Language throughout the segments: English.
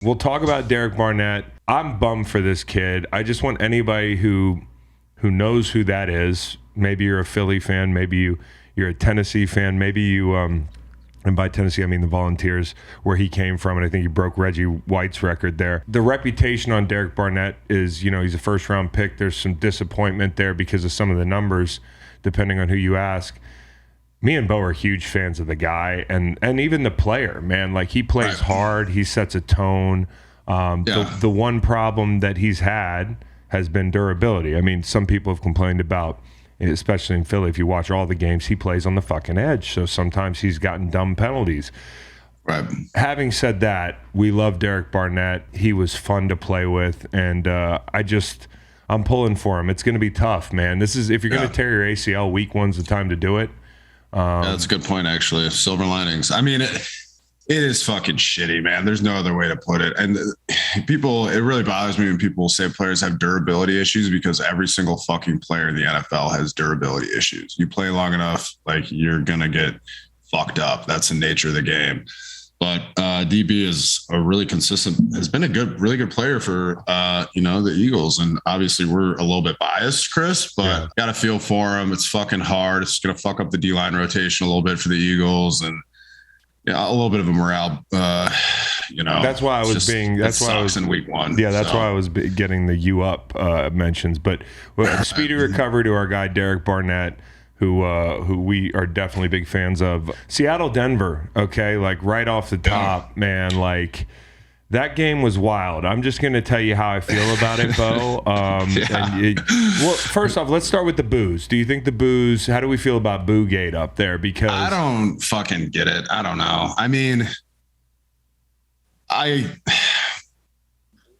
We'll talk about Derek Barnett. I'm bummed for this kid. I just want anybody who knows who that is. Maybe you're a Philly fan. Maybe you're a Tennessee fan. Maybe you, and by Tennessee I mean the Volunteers, where he came from, and I think he broke Reggie White's record there. The reputation on Derek Barnett is, he's a first-round pick. There's some disappointment there because of some of the numbers, depending on who you ask. Me and Bo are huge fans of the guy and even the player, man. Like, he plays hard. He sets a tone. The one problem that he's had has been durability. I mean, some people have complained about, especially in Philly, if you watch all the games, he plays on the fucking edge. So sometimes he's gotten dumb penalties. Right. Having said that, we love Derek Barnett. He was fun to play with. And I'm pulling for him. It's going to be tough, man. This is, if you're going to tear your ACL, week one's the time to do it. That's a good point, actually. Silver linings. I mean, it is fucking shitty, man. There's no other way to put it. And it really bothers me when people say players have durability issues, because every single fucking player in the NFL has durability issues. You play long enough, like, you're going to get fucked up. That's the nature of the game. But DB is has been a really good player for, the Eagles. And obviously we're a little bit biased, Chris, but got to feel for him. It's fucking hard. It's going to fuck up the D-line rotation a little bit for the Eagles. And a little bit of a morale, That's why I was in week one. Yeah, that's why I was getting the U up mentions. But speedy recovery to our guy, Derek Barnett, who we are definitely big fans of. Seattle, Denver, okay, like right off the top, man, like that game was wild. I'm just going to tell you how I feel about it, Bo. Well, first off, let's start with the boos. Do you think the boos, how do we feel about Boogate up there? Because I don't fucking get it. I don't know. I mean,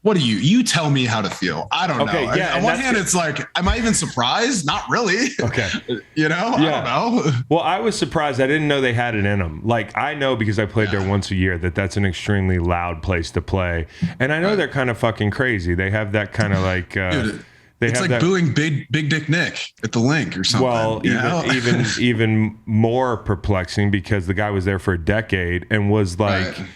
what do you tell me how to feel? I don't know. Yeah, on one hand, it's like, am I even surprised? Not really. Okay. I don't know. Well, I was surprised. I didn't know they had it in them. Like, I know because I played there once a year that's an extremely loud place to play. And I know they're kind of fucking crazy. They have that kind of like... Dude, it's like booing Big Dick Nick at the Link or something. Well, even more perplexing, because the guy was there for a decade and was like... Right.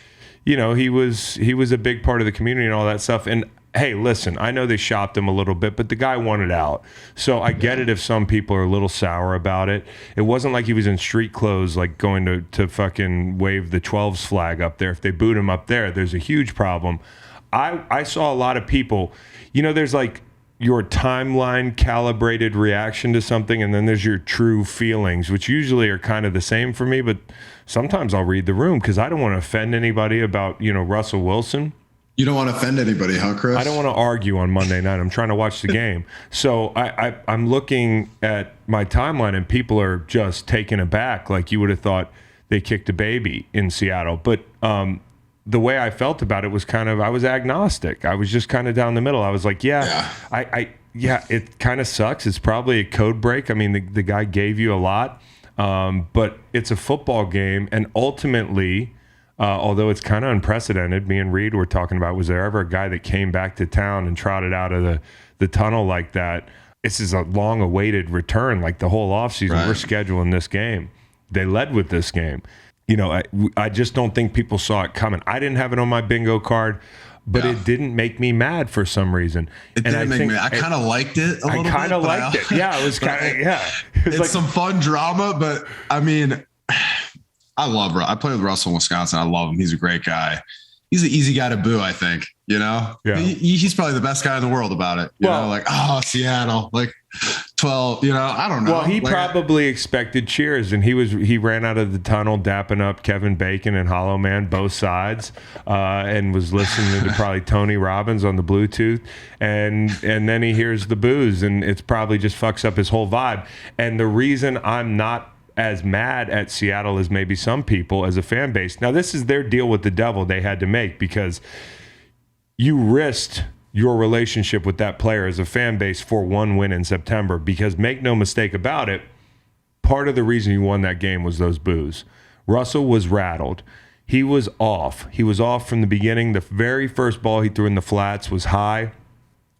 He was a big part of the community and all that stuff. And hey, listen, I know they shopped him a little bit, but the guy wanted out. So I get it if some people are a little sour about it. It wasn't like he was in street clothes, like going to fucking wave the 12s flag up there. If they boot him up there, there's a huge problem. I saw a lot of people, there's like your timeline calibrated reaction to something, and then there's your true feelings, which usually are kind of the same for me, but sometimes I'll read the room because I don't want to offend anybody about, Russell Wilson. You don't want to offend anybody, huh, Chris? I don't want to argue on Monday night. I'm trying to watch the game. So I'm looking at my timeline, and people are just taken aback, like you would have thought they kicked a baby in Seattle. But the way I felt about it was I was agnostic. I was just kind of down the middle. I was like, it kind of sucks. It's probably a code break. I mean, the guy gave you a lot, but it's a football game. And ultimately, although it's kind of unprecedented, me and Reed were talking about, was there ever a guy that came back to town and trotted out of the tunnel like that? This is a long-awaited return. Like the whole offseason, we're scheduling this game. They led with this game. I just don't think people saw it coming. I didn't have it on my bingo card, but it didn't make me mad for some reason. It didn't make me. I kind of liked it a little bit. I kind of liked it. Yeah, it was kind of, It's like some fun drama, but I mean, I play with Russell in Wisconsin. I love him. He's a great guy. He's an easy guy to boo, I think. Yeah. He's probably the best guy in the world about it. Seattle, like 12, I don't know. Well, he probably expected cheers, and he ran out of the tunnel dapping up Kevin Bacon and Hollow Man, both sides, and was listening to probably Tony Robbins on the Bluetooth, and then he hears the boos, and it's probably just fucks up his whole vibe. And the reason I'm not as mad at Seattle as maybe some people as a fan base. Now, this is their deal with the devil they had to make, because you risked your relationship with that player as a fan base for one win in September, because make no mistake about it, part of the reason you won that game was those boos. Russell was rattled. He was off. He was off from the beginning. The very first ball he threw in the flats was high,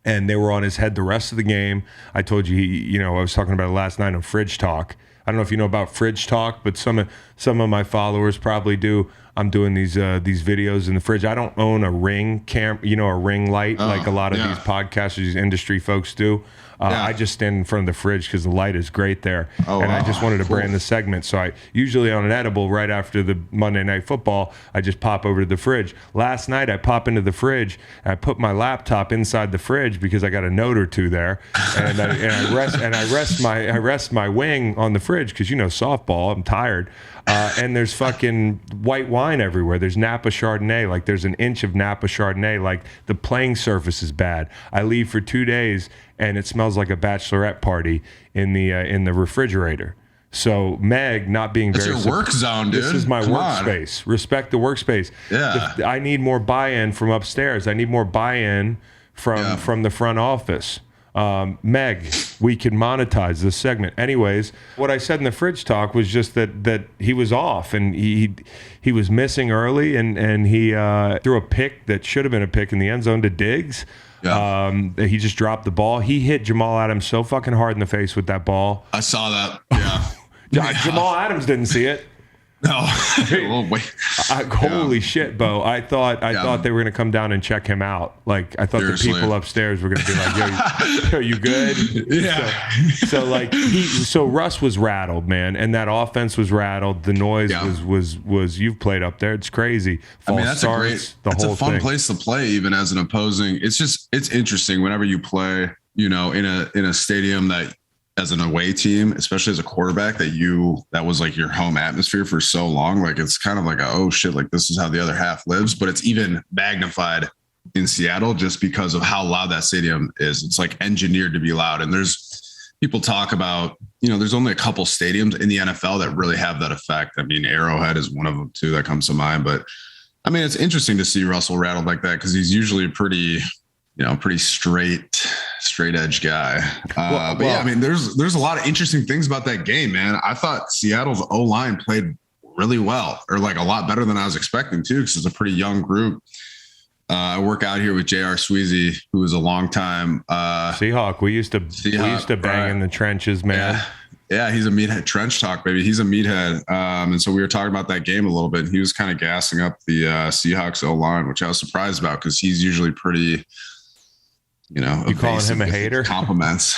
and they were on his head the rest of the game. I told you, I was talking about it last night on Fridge Talk. I don't know if you know about Fridge Talk, but some of my followers probably do. I'm doing these videos in the fridge. I don't own a ring a ring light like a lot of these podcasters, these industry folks do. I just stand in front of the fridge because the light is great there. I just wanted to brand the segment. So I usually on an edible right after the Monday Night Football, I just pop over to the fridge. Last night I pop into the fridge and I put my laptop inside the fridge because I got a note or two there, and I rest my wing on the fridge because softball. I'm tired. And there's fucking white wine everywhere. There's Napa Chardonnay. Like there's an inch of Napa Chardonnay. Like the playing surface is bad. I leave for 2 days and it smells like a bachelorette party in the refrigerator. So Meg, not being That's your work zone, dude. This is my workspace. Respect the workspace. Yeah. I need more buy-in from upstairs. I need more buy-in from the front office. Meg, we can monetize this segment. Anyways, what I said in the fridge talk was just that he was off and he was missing early and he threw a pick that should have been a pick in the end zone to Diggs. Yeah. He just dropped the ball. He hit Jamal Adams so fucking hard in the face with that ball. I saw that. Yeah. Jamal Adams didn't see it. No. Oh, wait. Holy shit, Bo. I thought they were going to come down and check him out. Like, I thought Seriously. The people upstairs were going to be like, yo, you good? Yeah. So Russ was rattled, man. And that offense was rattled. The noise was you've played up there. It's crazy. That's a fun place to play, even as an opposing. It's interesting whenever you play, in a stadium that, as an away team, especially as a quarterback, that was like your home atmosphere for so long. Like it's kind of like oh shit, like this is how the other half lives. But it's even magnified in Seattle just because of how loud that stadium is. It's like engineered to be loud. And there's people talk about, there's only a couple stadiums in the NFL that really have that effect. I mean, Arrowhead is one of them too that comes to mind. But I mean, it's interesting to see Russell rattled like that because he's usually pretty straight edge guy. Yeah, I mean, there's a lot of interesting things about that game, man. I thought Seattle's O-line played really well, or like a lot better than I was expecting too, because it's a pretty young group. I work out here with J.R. Sweezy, who is a long time Seahawk. We used to bang in the trenches, man. Yeah, he's a meathead. Trench talk, baby. He's a meathead. And so we were talking about that game a little bit. He was kind of gassing up the Seahawks O-line, which I was surprised about because he's usually pretty. You calling him a hater? Compliments.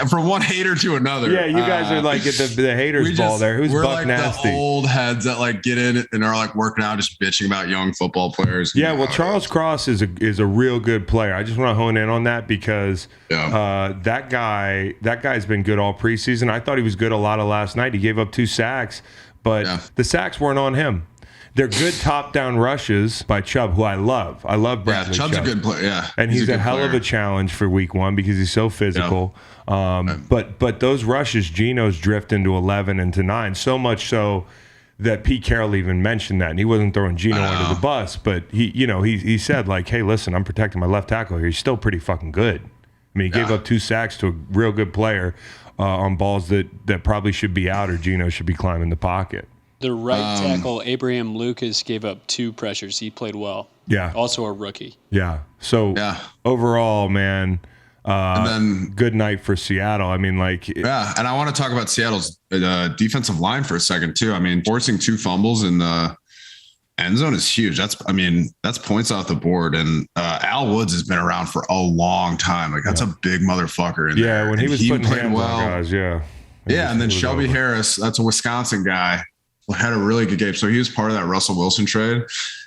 From one hater to another. Yeah, you guys are like at the haters ball there. Who's Buck like Nasty? The old heads that like get in and are like working out, just bitching about young football players. Yeah, well, Charles Cross is a real good player. I just want to hone in on that because that guy's been good all preseason. I thought he was good a lot of last night. He gave up 2 sacks, but the sacks weren't on him. They're good top-down rushes by Chubb, who I love. I love Bradley Chubb. Chubb's a good player, yeah. And he's a hell of a challenge for week 1 because he's so physical. Yeah. But those rushes, Geno's drift into 11 and to 9, so much so that Pete Carroll even mentioned that. And he wasn't throwing Geno under the bus, but he said, like, hey, listen, I'm protecting my left tackle here. He's still pretty fucking good. I mean, he gave up 2 sacks to a real good player on balls that probably should be out or Geno should be climbing the pocket. The right tackle, Abraham Lucas, gave up 2 pressures. He played well. Yeah. Also a rookie. Yeah. So overall, man, and then good night for Seattle. I mean, like. Yeah, and I want to talk about Seattle's defensive line for a second, too. I mean, forcing 2 fumbles in the end zone is huge. That's points off the board. And Al Woods has been around for a long time. Like, that's a big motherfucker in there. Yeah, when he was putting hands on guys, and then Shelby Harris, that's a Wisconsin guy. Had a really good game. So he was part of that Russell Wilson trade,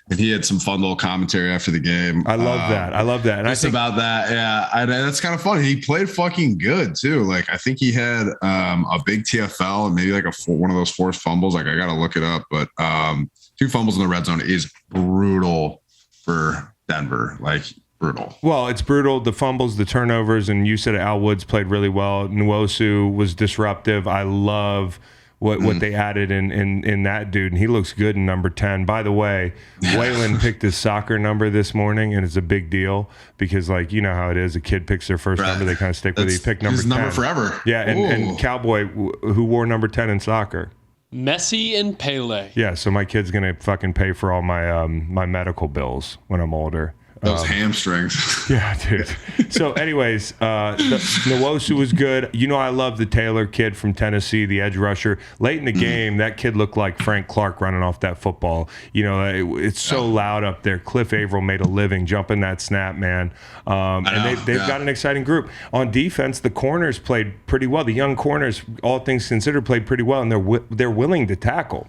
and he had some fun little commentary after the game. I love that. And I think about that. Yeah. And that's kind of funny. He played fucking good too. Like, I think he had a big TFL and maybe like one of those forced fumbles. Like, I got to look it up, but 2 fumbles in the red zone is brutal for Denver. Like, brutal. Well, it's brutal. The fumbles, the turnovers, and you said Al Woods played really well. Nwosu was disruptive. I love what they added in that dude, and he looks good in number 10. By the way, Waylon picked his soccer number this morning, and it's a big deal because, like, you know how it is. A kid picks their first number, they kind of stick with it. He picked number 10. His number forever. Yeah, and Cowboy, who wore number 10 in soccer? Messi and Pele. Yeah, so my kid's going to fucking pay for all my my medical bills when I'm older. Those hamstrings. Yeah, dude. So, anyways, Nwosu was good. I love the Taylor kid from Tennessee, the edge rusher. Late in the game, that kid looked like Frank Clark running off that football. It's so loud up there. Cliff Averill made a living jumping that snap, man. And they've got an exciting group. On defense, the corners played pretty well. The young corners, all things considered, played pretty well, and they're willing to tackle.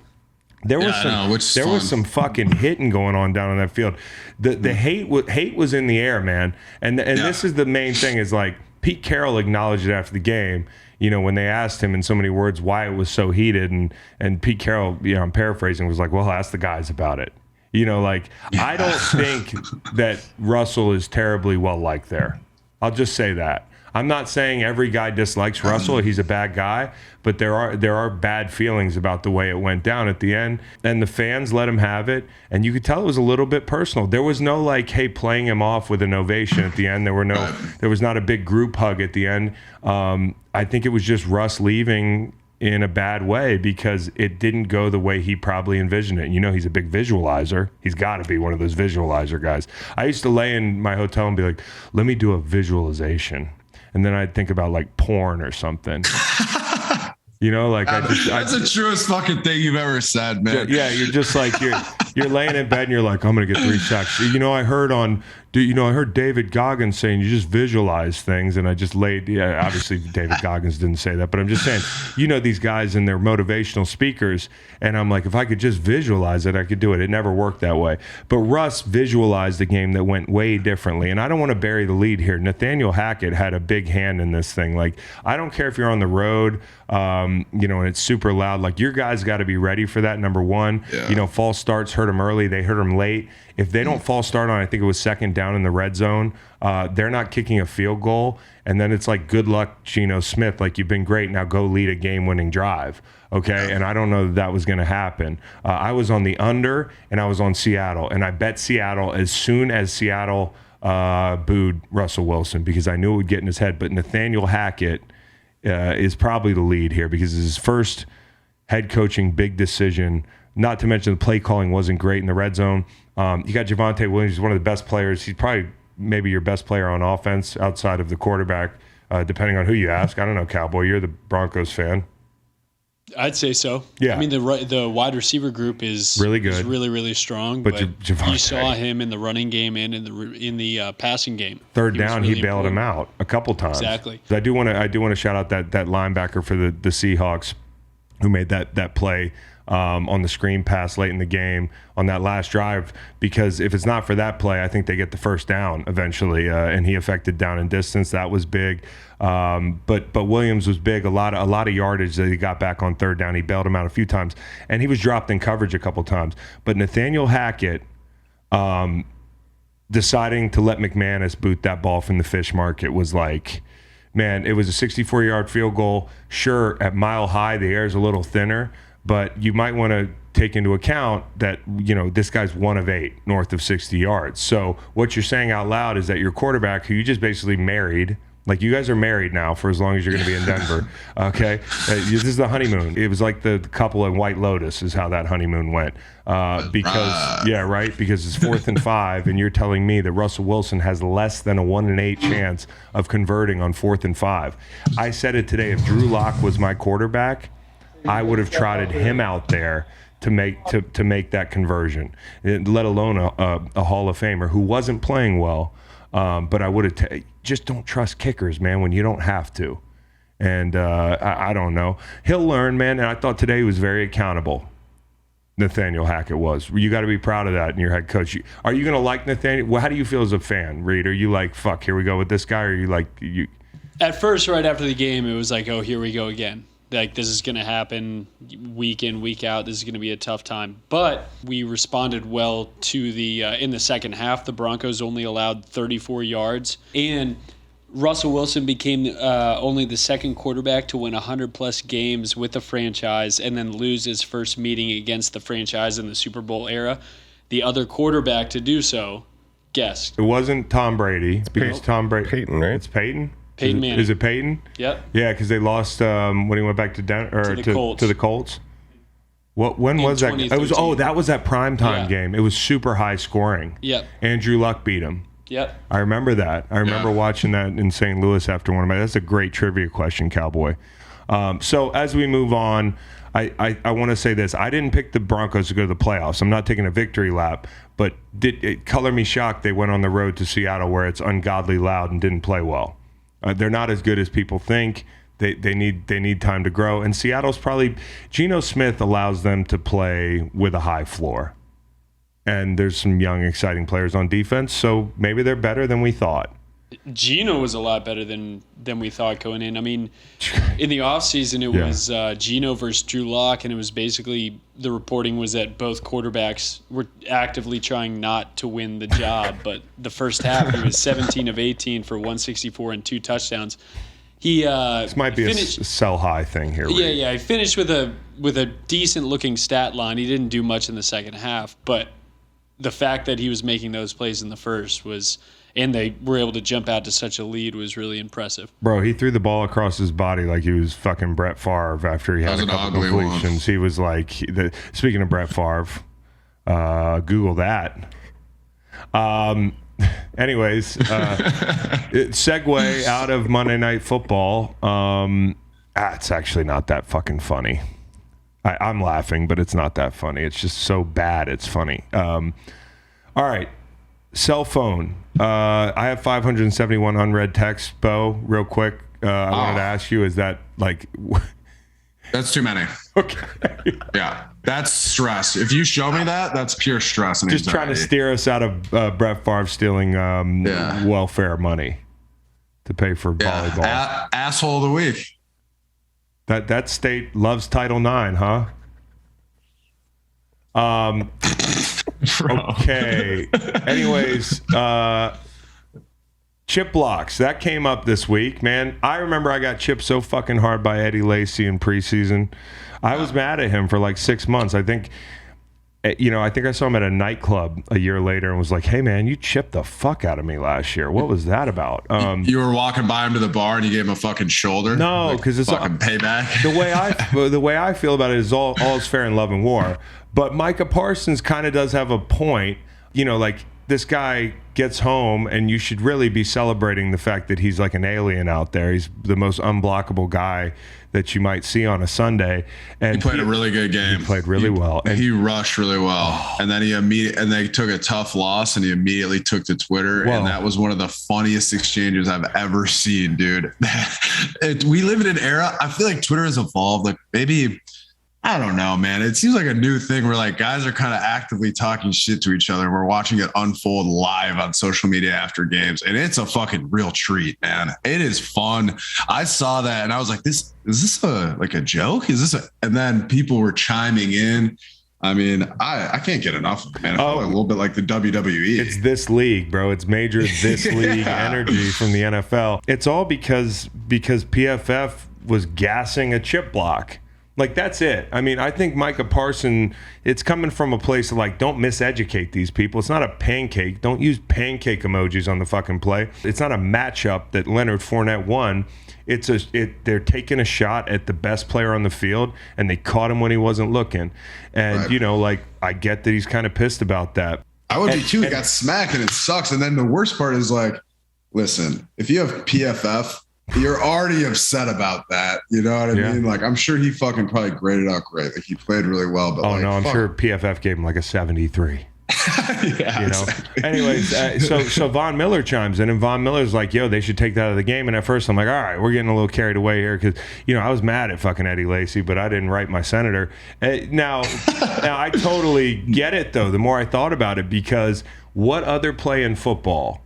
There was some fucking hitting going on down on that field. The hate was in the air, man. And this is the main thing is like Pete Carroll acknowledged it after the game. When they asked him in so many words why it was so heated, and Pete Carroll, I'm paraphrasing, was like, "Well, ask the guys about it." I don't think that Russell is terribly well liked there. I'll just say that. I'm not saying every guy dislikes Russell. He's a bad guy, but there are bad feelings about the way it went down at the end, and the fans let him have it, and you could tell it was a little bit personal. There was no playing him off with an ovation at the end. There was not a big group hug at the end. I think it was just Russ leaving in a bad way because it didn't go the way he probably envisioned it. He's a big visualizer. He's got to be one of those visualizer guys. I used to lay in my hotel and be like, let me do a visualization. And then I'd think about porn or something. That's the truest fucking thing you've ever said, man. Yeah, you're just you're laying in bed and you're like, I'm gonna get 3 sacks. I heard David Goggins saying you just visualize things, and I just laid. Yeah, obviously David Goggins didn't say that, but I'm just saying, these guys and their motivational speakers, and I'm like, if I could just visualize it, I could do it. It never worked that way. But Russ visualized a game that went way differently, and I don't want to bury the lead here. Nathaniel Hackett had a big hand in this thing. I don't care if you're on the road, and it's super loud. Your guys got to be ready for that. Number one, false starts hurt them early. They hurt them late. If they don't false start on, I think it was second down in the red zone, they're not kicking a field goal. And then it's good luck, Geno Smith. You've been great. Now go lead a game-winning drive. Okay? And I don't know that was going to happen. I was on the under, and I was on Seattle. And I bet Seattle as soon as Seattle booed Russell Wilson because I knew it would get in his head. But Nathaniel Hackett is probably the lead here because it's his first head coaching big decision. Not to mention the play calling wasn't great in the red zone. You got Javonte Williams, who's one of the best players. He's probably maybe your best player on offense outside of the quarterback, depending on who you ask. I don't know, Cowboy. You're the Broncos fan. I'd say so. Yeah. I mean, the wide receiver group is really good, is really, really strong. But you saw him in the running game and in the passing game. Third down, he bailed him out a couple times. Exactly. I do want to shout out that linebacker for the Seahawks who made that play. On the screen pass late in the game on that last drive, because if it's not for that play, I think they get the first down eventually, and he affected down and distance. That was big, but Williams was big. A lot of yardage that he got back on third down. He bailed him out a few times, and he was dropped in coverage a couple times. But Nathaniel Hackett deciding to let McManus boot that ball from the fish market was man, it was a 64-yard field goal. Sure, at Mile High, the air is a little thinner, but you might want to take into account that, this guy's 1 of 8 north of 60 yards. So what you're saying out loud is that your quarterback, who you just basically married, you guys are married now for as long as you're going to be in Denver, okay? This is the honeymoon. It was like the couple in White Lotus is how that honeymoon went. Because it's 4th and 5, and you're telling me that Russell Wilson has less than a 1 in 8 chance of converting on 4th and 5. I said it today. If Drew Lock was my quarterback, I would have trotted him out there to make that conversion, let alone a Hall of Famer who wasn't playing well. But I would have just don't trust kickers, man, when you don't have to. And I don't know. He'll learn, man. And I thought today he was very accountable. Nathaniel Hackett was. You got to be proud of that in your head coach. Are you going to like Nathaniel? Well, how do you feel as a fan, Reed? Are you like, fuck, here we go with this guy? Or are you like, you? At first, right after the game, it was like, oh, here we go again. This is going to happen week in, week out. This is going to be a tough time. But we responded well to in the second half. The Broncos only allowed 34 yards. And Russell Wilson became only the second quarterback to win 100-plus games with the franchise and then lose his first meeting against the franchise in the Super Bowl era. The other quarterback to do so, guess. It wasn't Tom Brady. It's Tom Brady. Peyton, right? It's Peyton? Peyton Manning. Is it Peyton? Yep. Yeah, because they lost when he went back to the Colts. To the Colts. When was that? 2013. That was that primetime Yeah. game. It was super high scoring. Yep. Andrew Luck beat him. Yep. I remember that. I remember watching that in St. Louis after one of my. That's a great trivia question, Cowboy. So as we move on, I want to say this. I didn't pick the Broncos to go to the playoffs. I'm not taking a victory lap, but it color me shocked they went on the road to Seattle where it's ungodly loud and didn't play well. They're not as good as people think. They need time to grow. And Seattle's probably Geno Smith allows them to play with a high floor. And there's some young, exciting players on defense, so maybe they're better than we thought. Geno was a lot better than we thought going in. I mean, in the offseason, it was Geno versus Drew Lock, and it was basically the reporting was that both quarterbacks were actively trying not to win the job. But the first half, he was 17 of 18 for 164 and 2 touchdowns. This might be a sell high thing here. Yeah, yeah. He finished with a decent looking stat line. He didn't do much in the second half, but the fact that he was making those plays in the first was, and they were able to jump out to such a lead was really impressive. Bro, he threw the ball across his body like he was fucking Brett Favre after he had a couple completions. He was like, speaking of Brett Favre, Google that. Anyways, segue out of Monday Night Football. It's actually not that fucking funny. I'm laughing, but it's not that funny. It's just so bad it's funny. All right. Cell phone. I have 571 unread texts, Bo, real quick. I wanted to ask you, is that like... That's too many. Okay. Yeah. That's stress. If you show me that, that's pure stress and just anxiety. Trying to steer us out of Brett Favre stealing welfare money to pay for volleyball. Asshole of the week. That state loves Title IX, huh? Okay. Anyways, chip blocks. That came up this week, man. I remember I got chipped so fucking hard by Eddie Lacy in preseason. I was mad at him for like 6 months. I think I saw him at a nightclub a year later and was like, "Hey, man, you chipped the fuck out of me last year. What was that about?" You were walking by him to the bar and you gave him a fucking shoulder. No, because it's fucking payback. The way I feel about it is all is fair in love and war. But Micah Parsons kind of does have a point. Like this guy gets home and you should really be celebrating the fact that he's like an alien out there. He's the most unblockable guy that you might see on a Sunday. And he played a really good game. He played really well. And he rushed really well. And then they took a tough loss and he immediately took to Twitter. Whoa. And that was one of the funniest exchanges I've ever seen, dude. We live in an era. I feel like Twitter has evolved. Like maybe, I don't know, man. It seems like a new thing where like guys are kind of actively talking shit to each other. And we're watching it unfold live on social media after games. And it's a fucking real treat, man. It is fun. I saw that and I was like, is this a joke? And then people were chiming in. I mean, I can't get enough of it, man. It's a little bit like the WWE. It's this league, bro. It's major this league energy from the NFL. It's all because PFF was gassing a chip block. Like, that's it. I mean, I think Micah Parson, it's coming from a place of, like, don't miseducate these people. It's not a pancake. Don't use pancake emojis on the fucking play. It's not a matchup that Leonard Fournette won. They're taking a shot at the best player on the field, and they caught him when he wasn't looking. And, right. I get that he's kind of pissed about that. I would be, too. He got smacked, and it sucks. And then the worst part is, like, listen, if you have PFF, you're already upset about that. You know what I mean? Like, I'm sure he fucking probably graded out great. Like, he played really well. But I'm sure PFF gave him like a 73. Yeah. Exactly. Anyways, so Von Miller chimes in, and Von Miller's like, "Yo, they should take that out of the game." And at first, I'm like, "All right, we're getting a little carried away here," because I was mad at fucking Eddie Lacy, but I didn't write my senator. Now I totally get it though. The more I thought about it, because what other play in football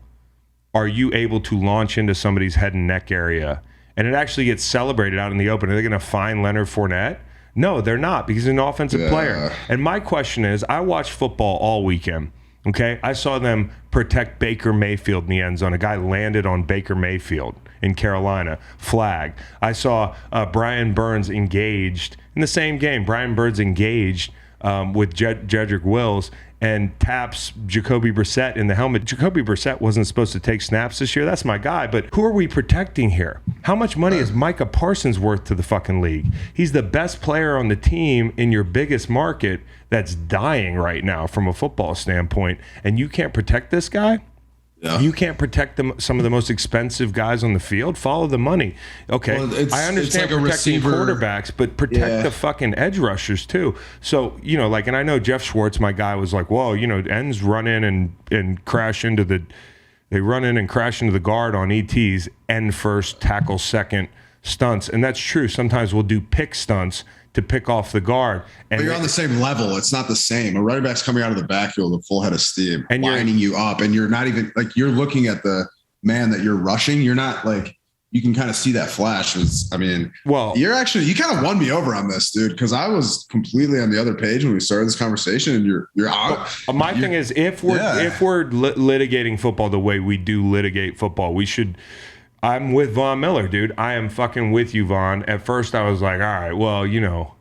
are you able to launch into somebody's head and neck area and it actually gets celebrated out in the open? Are they going to fine Leonard Fournette? No, they're not, because he's an offensive player. And my question is, I watched football all weekend. Okay, I saw them protect Baker Mayfield in the end zone. A guy landed on Baker Mayfield in Carolina. Flag. I saw Brian Burns engaged in the same game. Brian Burns engaged with Jedrick Wills, and taps Jacoby Brissett in the helmet. Jacoby Brissett wasn't supposed to take snaps this year. That's my guy. But who are we protecting here? How much money is Micah Parsons worth to the fucking league? He's the best player on the team in your biggest market that's dying right now from a football standpoint. And you can't protect this guy? Yeah. You can't protect some of the most expensive guys on the field. Follow the money. Okay, well, I understand like protecting quarterbacks, but protect the fucking edge rushers too. So, like, and I know Jeff Schwartz, my guy, was like, whoa, ends run in and crash into the guard on ETs, end first, tackle second stunts. And that's true. Sometimes we'll do pick stunts to pick off the guard. But you're on the same level. It's not the same. A running back's coming out of the backfield with full head of steam and winding you up. And you're not even like, you're looking at the man that you're rushing. You're not like, you can kind of see that flash. You kind of won me over on this, dude, because I was completely on the other page when we started this conversation, and you're on. My thing is, if we're litigating football the way we do litigate football, we should. I'm with Von Miller, dude. I am fucking with you, Von. At first, I was like, all right, well,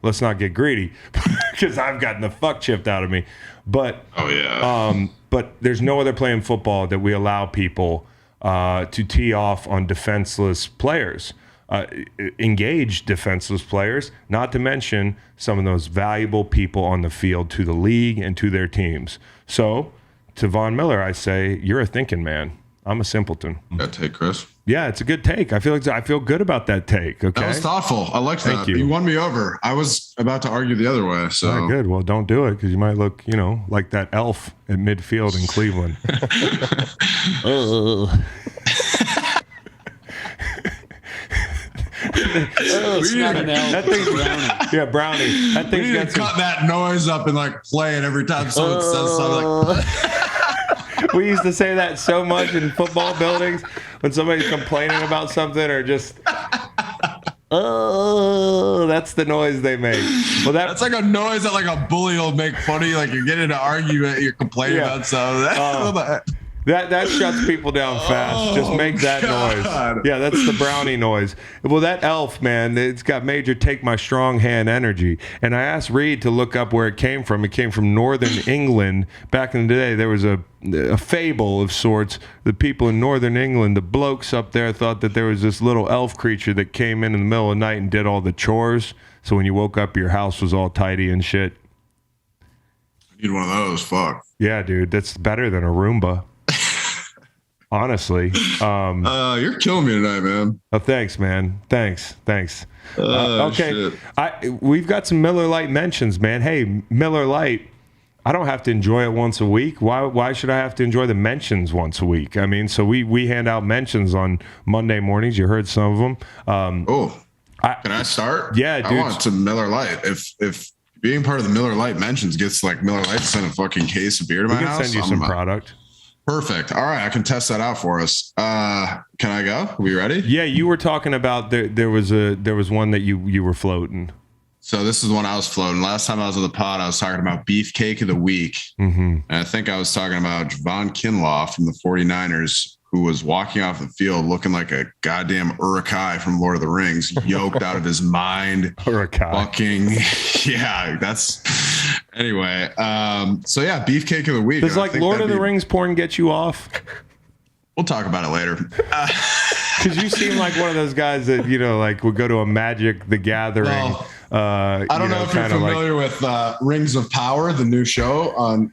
let's not get greedy because I've gotten the fuck chipped out of me. But but there's no other play in football that we allow people to tee off on defenseless players, engaged defenseless players, not to mention some of those valuable people on the field to the league and to their teams. So to Von Miller, I say, you're a thinking man. I'm a simpleton. That take, Chris. Yeah, it's a good take. I feel good about that take. Okay, that was thoughtful. I like that. You won me over. I was about to argue the other way. So all right, good. Well, don't do it because you might look, like that elf at midfield in Cleveland. It's not an elf. That thing's Brownie. Yeah, Brownie. That thing's got cut that noise up and like play it every time someone says something. Like. We used to say that so much in football buildings when somebody's complaining about something or just, that's the noise they make. Well, that's like a noise that like a bully will make funny. Like you're getting in an argument, you're complaining about something. That shuts people down fast. Just make that noise. Yeah, that's the Brownie noise. Well, that elf, man, it's got major take my strong hand energy. And I asked Reed to look up where it came from. It came from northern England. Back in the day, there was a fable of sorts. The people in northern England, the blokes up there thought that there was this little elf creature that came in the middle of the night and did all the chores. So when you woke up, your house was all tidy and shit. I need one of those. Fuck. Yeah, dude, that's better than a Roomba. Honestly, you're killing me tonight, man. Oh, thanks, man. Thanks. Okay, shit. We've got some Miller Lite mentions, man. Hey, Miller Lite. I don't have to enjoy it once a week. Why should I have to enjoy the mentions once a week? I mean, so we hand out mentions on Monday mornings. You heard some of them. Can I start? Yeah, dude. I want some Miller Lite. If being part of the Miller Lite mentions gets like Miller Lite to send a fucking case of beer to my house, send you some product. Perfect. All right, I can test that out for us. Can I go? Are we ready? Yeah, you were talking about there was one that you were floating. So this is one I was floating. Last time I was on the pod, I was talking about Beefcake of the Week. Mm-hmm. And I think I was talking about Javon Kinlaw from the 49ers, who was walking off the field looking like a goddamn Uruk-hai from Lord of the Rings, yoked out of his mind. Uruk-hai. Fucking, yeah, that's... Anyway, so yeah, Beefcake of the Week. Does like Lord of the Rings porn get you off? We'll talk about it later. Because you seem like one of those guys that, like would go to a Magic the Gathering. Well, I don't know if you're familiar with Rings of Power, the new show on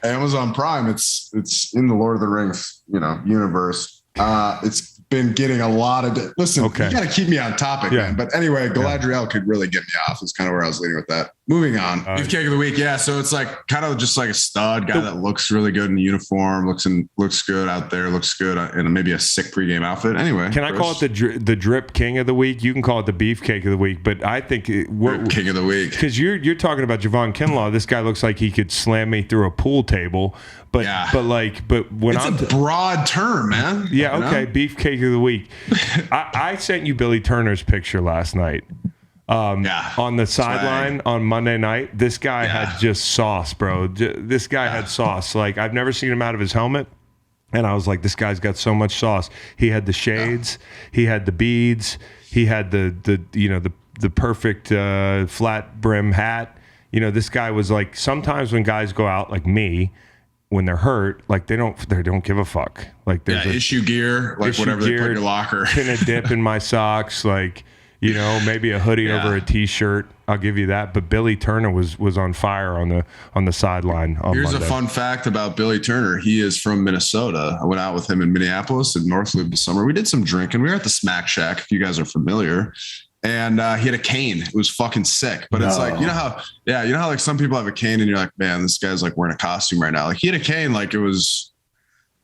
Amazon Prime. It's in the Lord of the Rings, universe. It's been getting a lot of listen. Okay. You got to keep me on topic, man. But anyway, Galadriel could really get me off. Is kind of where I was leading with that. Moving on. Beefcake of the Week. Yeah. So it's like kind of just like a stud guy that looks really good in the uniform, looks good out there, looks good in maybe a sick pregame outfit. Anyway, can I call it the Drip King of the Week? You can call it the Beefcake of the Week, but I think Drip King of the Week, because you're talking about Javon Kinlaw. This guy looks like he could slam me through a pool table. But when it's a broad term, man. Yeah. Okay. Beefcake of the Week. I sent you Billy Turner's picture last night. On the sideline on Monday night, this guy had just sauce, bro. This guy had sauce. Like, I've never seen him out of his helmet. And I was like, this guy's got so much sauce. He had the shades, he had the beads, he had the perfect flat brim hat. this guy was like, sometimes when guys go out like me, when they're hurt, like they don't give a fuck. Like there's issue gear, like whatever they put in your locker. Tin of dip in my socks, like, maybe a hoodie over a t-shirt. I'll give you that. But Billy Turner was on fire on the sideline on Here's Monday. A fun fact about Billy Turner. He is from Minnesota. I went out with him in Minneapolis in North Loop this summer. We did some drinking. We were at the Smack Shack, if you guys are familiar. And he had a cane. It was fucking sick. But it's like, how like some people have a cane and you're like, man, this guy's like wearing a costume right now. Like he had a cane, like it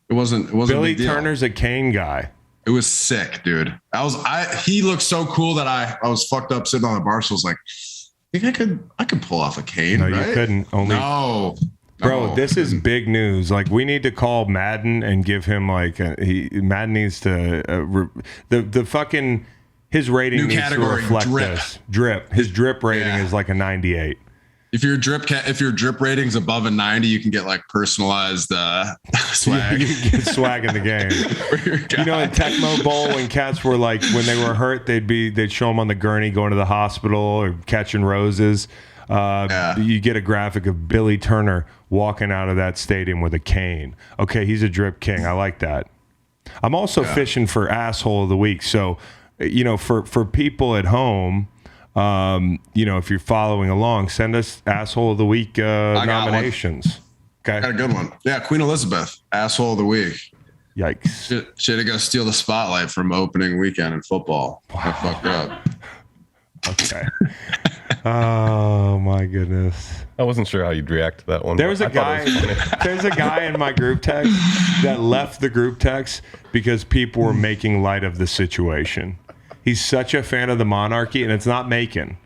wasn't Billy Turner's a cane guy. It was sick, dude. He looked so cool that I was fucked up sitting on the bar. So I was like, I think I could pull off a cane. No, right? You couldn't. No. Bro, this is big news. Like, we need to call Madden and give him like Madden needs to the fucking his rating new needs category, to reflect drip. this. Drip. His drip rating is like a 98. If your drip rating's above a 90, you can get like personalized swag. You can get swag in the game. In Tecmo Bowl, when cats were like, when they were hurt, they'd show them on the gurney going to the hospital or catching roses. You get a graphic of Billy Turner walking out of that stadium with a cane. Okay, he's a drip king. I like that. I'm also fishing for asshole of the week. So, for people at home. If you're following along, send us asshole of the week nominations. Okay, I got a good one. Yeah, Queen Elizabeth, asshole of the week. Yikes! Should have go steal the spotlight from opening weekend in football. Wow. I fucked up. Okay. Oh my goodness! I wasn't sure how you'd react to that one. There's a guy in my group text that left the group text because people were making light of the situation. He's such a fan of the monarchy, and it's not Macon.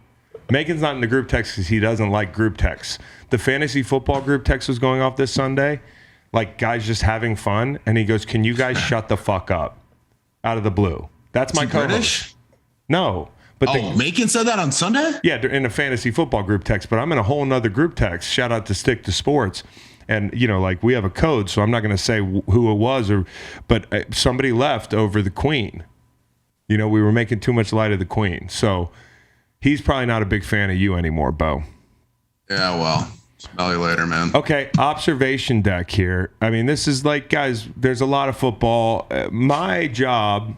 Macon's not in the group text because he doesn't like group texts. The fantasy football group text was going off this Sunday, like guys just having fun, and he goes, "Can you guys shut the fuck up?" Out of the blue. That's my co-host. British? No. But Macon said that on Sunday? Yeah, in a fantasy football group text, but I'm in a whole nother group text. Shout out to Stick to Sports. And, we have a code, so I'm not going to say who it was, but somebody left over the Queen. We were making too much light of the Queen. So he's probably not a big fan of you anymore, Bo. Yeah, well, smell you later, man. Okay, observation deck here. I mean, this is like, guys, there's a lot of football. My job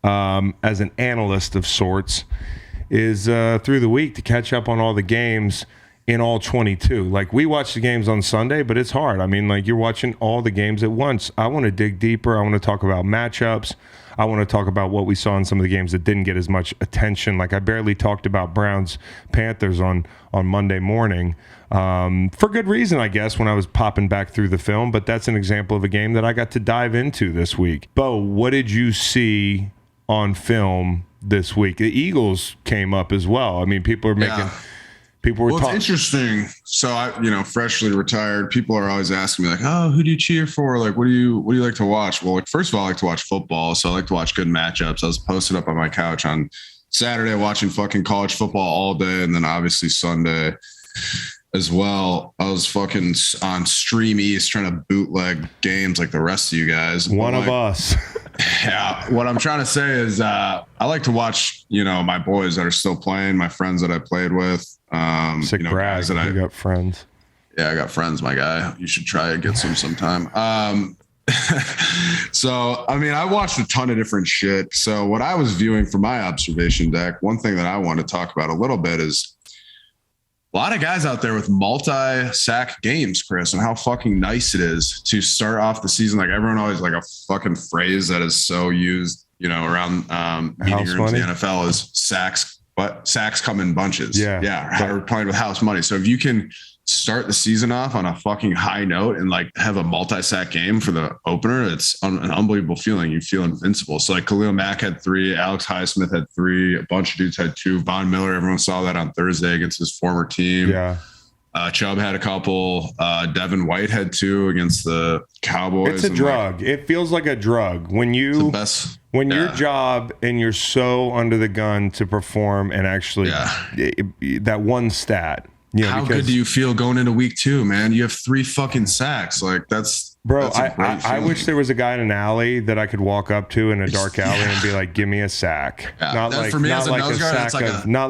as an analyst of sorts is through the week to catch up on all the games in all 22. Like, we watch the games on Sunday, but it's hard. I mean, like, you're watching all the games at once. I want to dig deeper. I want to talk about matchups. I want to talk about what we saw in some of the games that didn't get as much attention. Like, I barely talked about Browns Panthers on Monday morning for good reason, I guess, when I was popping back through the film. But that's an example of a game that I got to dive into this week. Bo, what did you see on film this week? The Eagles came up as well. I mean, people are making... Yeah. People were it's interesting. So I, freshly retired, people are always asking me like, "Oh, who do you cheer for? Like, what do you like to watch?" Well, like, first of all, I like to watch football, so I like to watch good matchups. I was posted up on my couch on Saturday watching fucking college football all day, and then obviously Sunday as well. I was fucking on Stream East trying to bootleg games like the rest of you guys. One of us. Yeah. What I'm trying to say is I like to watch, my boys that are still playing, my friends that I played with. Sick brag. Guys that I got friends. Yeah, I got friends, my guy. You should try to get some sometime. So, I mean, I watched a ton of different shit. So what I was viewing for my observation deck, one thing that I want to talk about a little bit is a lot of guys out there with multi-sack games, Chris, and how fucking nice it is to start off the season. Like, everyone always like a fucking phrase that is so used, around meeting rooms in the NFL is sacks, but sacks come in bunches. Yeah. We're playing with house money. So if you can start the season off on a fucking high note and like have a multi-sack game for the opener, it's an unbelievable feeling. You feel invincible. So like Khalil Mack had 3, Alex Highsmith had 3, a bunch of dudes had 2. Von Miller, everyone saw that on Thursday against his former team. Yeah. Chubb had a couple. Devin White had 2 against the Cowboys. It's a drug. It feels like a drug when you your job and you're so under the gun to perform and actually that one stat. How good do you feel going into week 2, man? You have 3 fucking sacks. Like, that's Bro, I wish there was a guy in an alley that I could walk up to in a dark alley and be like, "Give me a sack." Yeah. Not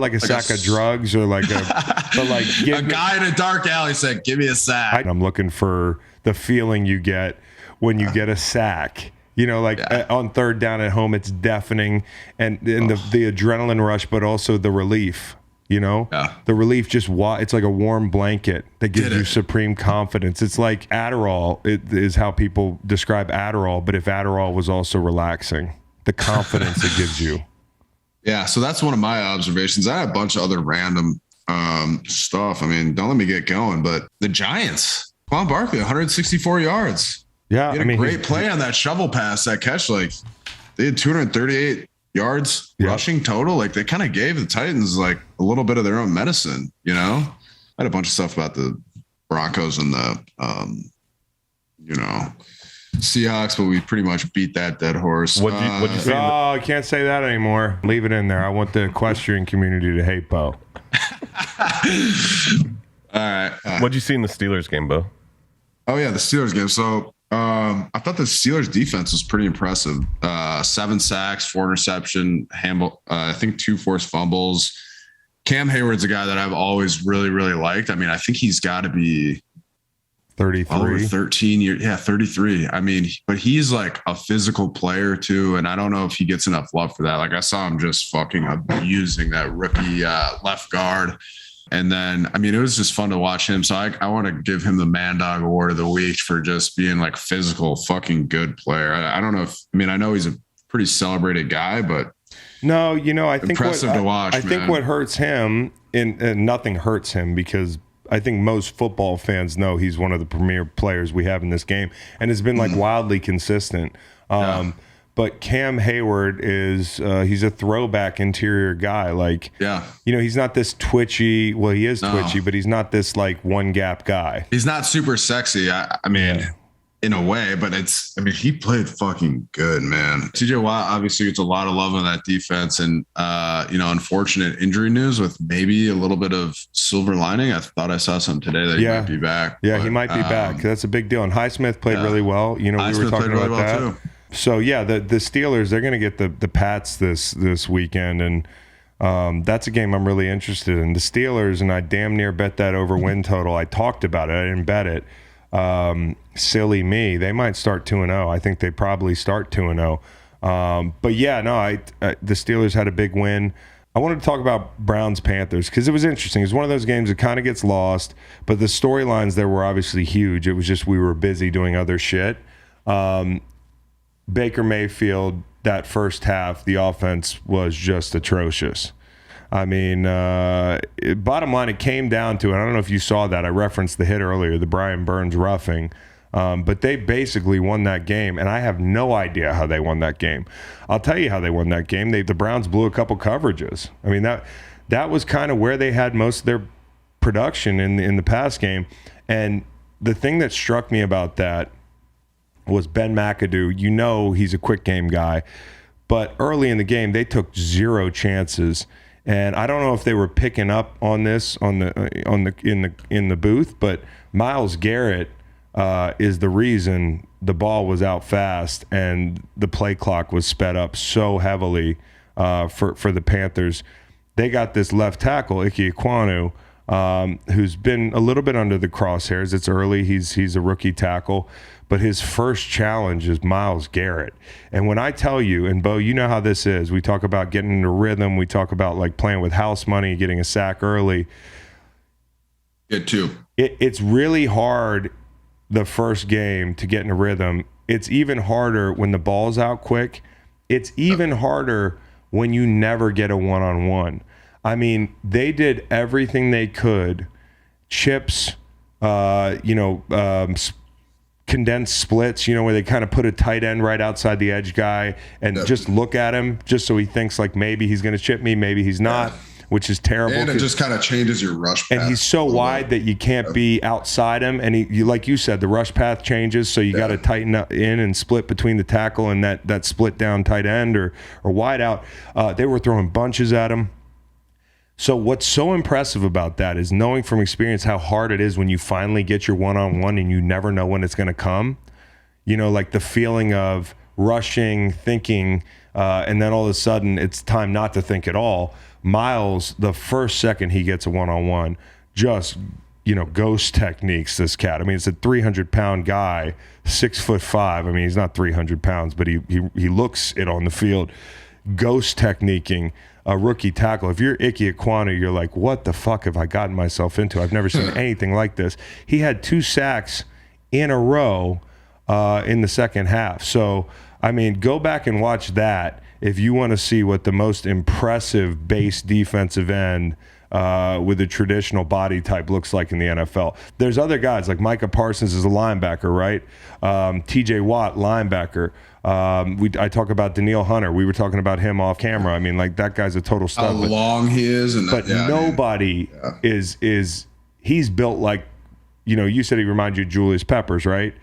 like a sack of drugs or like but like a guy in a dark alley said, "Give me a sack." I'm looking for the feeling you get when you get a sack. You know, like on third down at home, it's deafening, and the adrenaline rush, but also the relief. You know, the relief it's like a warm blanket that gives you supreme confidence. It's like Adderall. It is how people describe Adderall, but if Adderall was also relaxing, the confidence it gives you. Yeah, so that's one of my observations. I had a bunch of other random stuff. I mean, don't let me get going, but the Giants, Saquon Barkley, 164 yards. Yeah, he had a great play on that shovel pass, that catch. Like they had 238 yards rushing total. Like they kind of gave the Titans like a little bit of their own medicine, you know. I had a bunch of stuff about the Broncos and the Seahawks, but we pretty much beat that dead horse. What'd you say? Oh, I can't say that anymore. Leave it in there. I want the equestrian community to hate Bo. All right. What'd you see in the Steelers game, Bo? Oh yeah, the Steelers game. So I thought the Steelers defense was pretty impressive. 7 sacks, 4 interception, I think 2 forced fumbles. Cam Heyward's a guy that I've always really, really liked. I mean, I think he's got to be 33, over 13 years. Yeah, 33. I mean, but he's like a physical player too. And I don't know if he gets enough love for that. Like I saw him just fucking abusing that rookie left guard. And then, I mean, it was just fun to watch him. So I want to give him the Man Dog Award of the week for just being like physical, fucking good player. I don't know I know he's a pretty celebrated guy, but no, you know, I think impressive to watch. I think what hurts him, and nothing hurts him because I think most football fans know he's one of the premier players we have in this game and has been like wildly consistent. But Cam Heyward is he's a throwback interior guy. Like, you know, he's not this twitchy. Well, he is twitchy, but he's not this like one gap guy. He's not super sexy. I mean, in a way, but he played fucking good, man. TJ Watt obviously gets a lot of love on that defense, and unfortunate injury news with maybe a little bit of silver lining. I thought I saw something today that he might be back. Yeah, he might be back. That's a big deal. And Highsmith played really well. You know, we were talking about that. Too. So yeah, the Steelers, they're going to get the Pats this weekend, and that's a game I'm really interested in. The Steelers, and I damn near bet that over win total. I talked about it. I didn't bet it. Silly me. They might start 2-0. I think they probably start 2-0. But yeah, no, the Steelers had a big win. I wanted to talk about Browns Panthers because it was interesting. It was one of those games that kind of gets lost, but the storylines there were obviously huge. It was just we were busy doing other shit. Baker Mayfield, that first half, the offense was just atrocious. I mean, bottom line, it came down to, and I don't know if you saw that, I referenced the hit earlier, the Brian Burns roughing, but they basically won that game, and I have no idea how they won that game. I'll tell you how they won that game. The Browns blew a couple coverages. I mean, that was kind of where they had most of their production in the pass game, and the thing that struck me about that was Ben McAdoo. You know he's a quick game guy, but early in the game they took 0 chances, and I don't know if they were picking up on this in the booth, but Myles Garrett is the reason the ball was out fast and the play clock was sped up so heavily for the Panthers. They got this left tackle Ike Ekwonu, who's been a little bit under the crosshairs. It's early. He's a rookie tackle. But his first challenge is Myles Garrett. And when I tell you, and Bo, you know how this is. We talk about getting into rhythm. We talk about like playing with house money, getting a sack early. Good too. It's really hard the first game to get in a rhythm. It's even harder when the ball's out quick. It's even harder when you never get a one-on-one. I mean, they did everything they could. Chips, condensed splits, where they kind of put a tight end right outside the edge guy and just look at him just so he thinks like maybe he's going to chip me, maybe he's not, which is terrible. And it just kind of changes your rush path. And he's so wide that you can't be outside him. And he, like you said, the rush path changes, so you got to tighten up in and split between the tackle and that split down tight end or wide out. They were throwing bunches at him. So what's so impressive about that is knowing from experience how hard it is when you finally get your one-on-one and you never know when it's going to come. You know, like the feeling of rushing, thinking, and then all of a sudden it's time not to think at all. Miles, the first second he gets a one-on-one, just, you know, ghost techniques, this cat. I mean, it's a 300-pound guy, 6'5". I mean, he's not 300 pounds, but he looks it on the field. Ghost techniquing a rookie tackle. If you're Ike Ekwonu, you're like, what the fuck have I gotten myself into? I've never seen anything like this. He had 2 sacks in a row in the second half. So, I mean, go back and watch that if you want to see what the most impressive base defensive end with a traditional body type looks like in the NFL. There's other guys like Micah Parsons is a linebacker, right? TJ Watt, linebacker. I talk about Daniil Hunter. We were talking about him off camera. I mean, like, that guy's a total stud. How long he is. But nobody is he's built like, you know, you said he reminds you of Julius Peppers, right?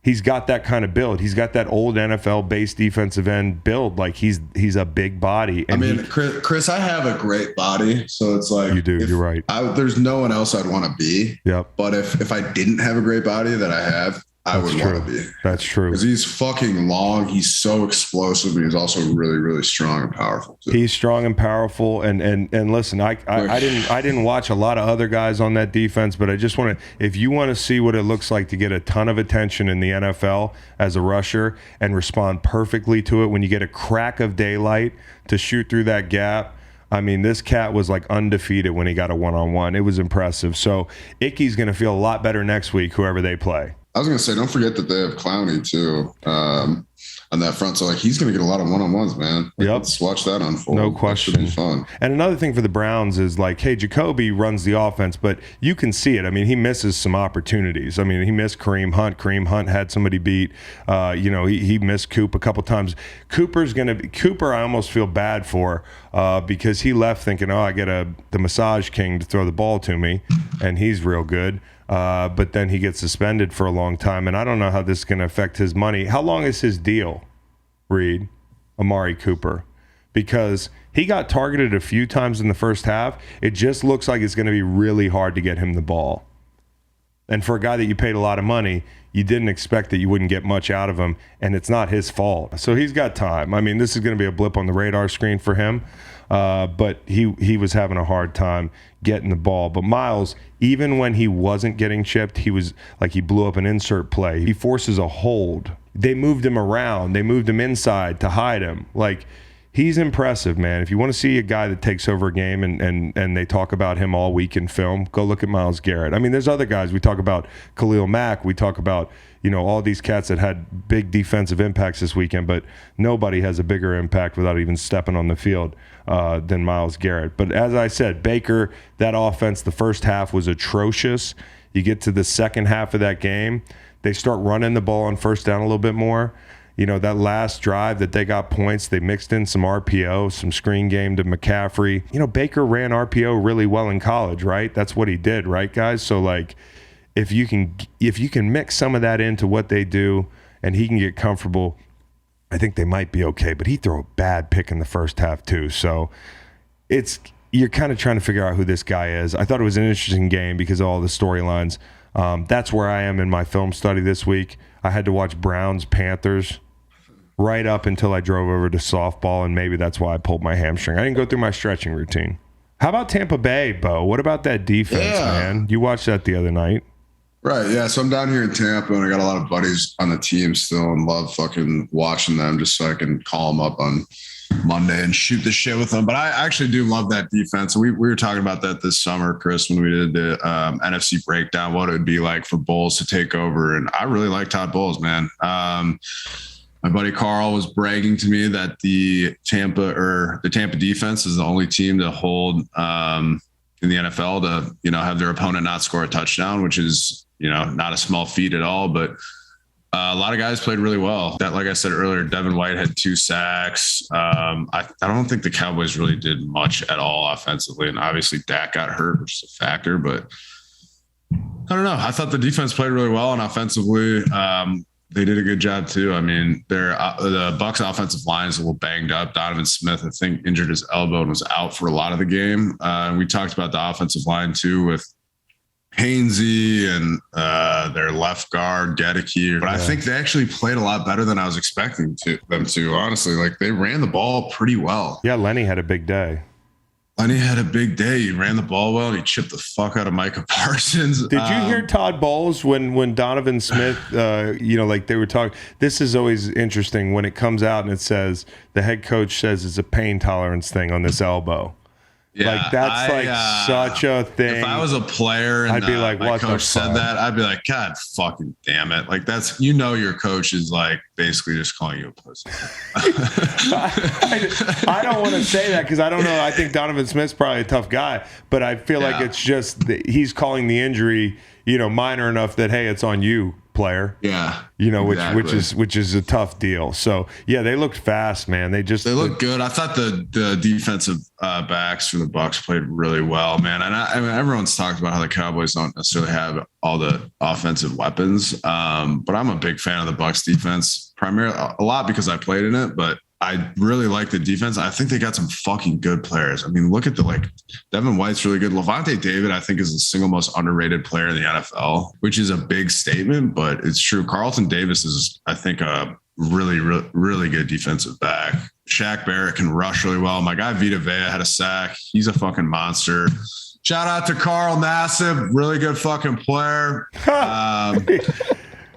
He's got that kind of build. He's got that old NFL-based defensive end build. Like, he's a big body. And I mean, Chris, I have a great body, so it's like, you do. You're right. There's no one else I'd want to be. Yep. But if I didn't have a great body that I have, I would want to be. That's true. Because he's fucking long. He's so explosive, but he's also really, really strong and powerful too. He's strong and powerful. And listen, I didn't watch a lot of other guys on that defense, but I just want to, if you want to see what it looks like to get a ton of attention in the NFL as a rusher and respond perfectly to it when you get a crack of daylight to shoot through that gap. I mean, this cat was like undefeated when he got a one-on-one. It was impressive. So Icky's going to feel a lot better next week, whoever they play. I was going to say, don't forget that they have Clowney too on that front. So, like, he's going to get a lot of one-on-ones, man. Like, let's watch that unfold. No question. That should be fun. And another thing for the Browns is, like, hey, Jacoby runs the offense, but you can see it. I mean, he misses some opportunities. I mean, he missed Kareem Hunt. Kareem Hunt had somebody beat. You know, he missed Coop a couple times. Cooper, I almost feel bad for because he left thinking, I get the massage king to throw the ball to me, and he's real good. But then he gets suspended for a long time, and I don't know how this is going to affect his money. How long is his deal, Reed? Amari Cooper? Because he got targeted a few times in the first half. It just looks like it's going to be really hard to get him the ball. And for a guy that you paid a lot of money, you didn't expect that you wouldn't get much out of him, and it's not his fault. So he's got time. I mean, this is going to be a blip on the radar screen for him. But he was having a hard time getting the ball. But Miles, even when he wasn't getting chipped, he was like, he blew up an insert play. He forces a hold. They moved him around. They moved him inside to hide him. Like, he's impressive, man. If you want to see a guy that takes over a game and they talk about him all week in film, go look at Myles Garrett. I mean, there's other guys. We talk about Khalil Mack. We talk about, you know, all these cats that had big defensive impacts this weekend, but nobody has a bigger impact without even stepping on the field than Myles Garrett. But as I said, Baker, that offense, the first half was atrocious. You get to the second half of that game, they start running the ball on first down a little bit more. You know, that last drive that they got points, they mixed in some RPO, some screen game to McCaffrey. You know, Baker ran RPO really well in college, right? That's what he did, right, guys? So, like, if you can mix some of that into what they do and he can get comfortable, I think they might be okay. But he threw a bad pick in the first half too. So you're kind of trying to figure out who this guy is. I thought it was an interesting game because of all the storylines. That's where I am in my film study this week. I had to watch Browns Panthers right up until I drove over to softball, and maybe that's why I pulled my hamstring. I didn't go through my stretching routine. How about Tampa Bay, Bo? What about that defense, man? You watched that the other night. Right, yeah. So I'm down here in Tampa, and I got a lot of buddies on the team still and love fucking watching them just so I can call them up on Monday and shoot the shit with them. But I actually do love that defense. We were talking about that this summer, Chris, when we did the NFC breakdown, what it would be like for Bowles to take over. And I really like Todd Bowles, man. My buddy Carl was bragging to me that the Tampa defense is the only team to hold in the NFL to, you know, have their opponent not score a touchdown, which is, you know, not a small feat at all. But a lot of guys played really well. That, like I said earlier, Devin White had 2 sacks. I don't think the Cowboys really did much at all offensively, and obviously Dak got hurt, which is a factor. But I don't know. I thought the defense played really well, and offensively, they did a good job too. I mean, the Bucs offensive line is a little banged up. Donovan Smith, I think, injured his elbow and was out for a lot of the game. And we talked about the offensive line too with Hainsey and their left guard, Gedeke. But I think they actually played a lot better than I was expecting them to, honestly. Like, they ran the ball pretty well. Yeah, Lenny had a big day. Lenny had a big day. He ran the ball well. He chipped the fuck out of Micah Parsons. Did you hear Todd Bowles when Donovan Smith, like they were talking? This is always interesting when it comes out and it says the head coach says it's a pain tolerance thing on this elbow. Yeah, like that's such a thing. If I was a player and I'd be like, my what coach said that, I'd be like, God fucking damn it. Like, that's, your coach is like basically just calling you a pussy. I don't want to say that because I don't know. I think Donovan Smith's probably a tough guy, but I feel like it's just he's calling the injury, minor enough that, hey, it's on you, player. Yeah. Which is a tough deal. So yeah, they looked fast, man. They looked good. I thought the defensive backs for the Bucs played really well, man. And I mean, everyone's talked about how the Cowboys don't necessarily have all the offensive weapons. But I'm a big fan of the Bucs defense, primarily a lot because I played in it, but I really like the defense. I think they got some fucking good players. I mean, look at Devin White's really good. Levante David, I think, is the single most underrated player in the NFL, which is a big statement, but it's true. Carlton Davis is, I think, a really, really, really good defensive back. Shaq Barrett can rush really well. My guy Vita Vea had a sack. He's a fucking monster. Shout out to Carl Nassib, really good fucking player.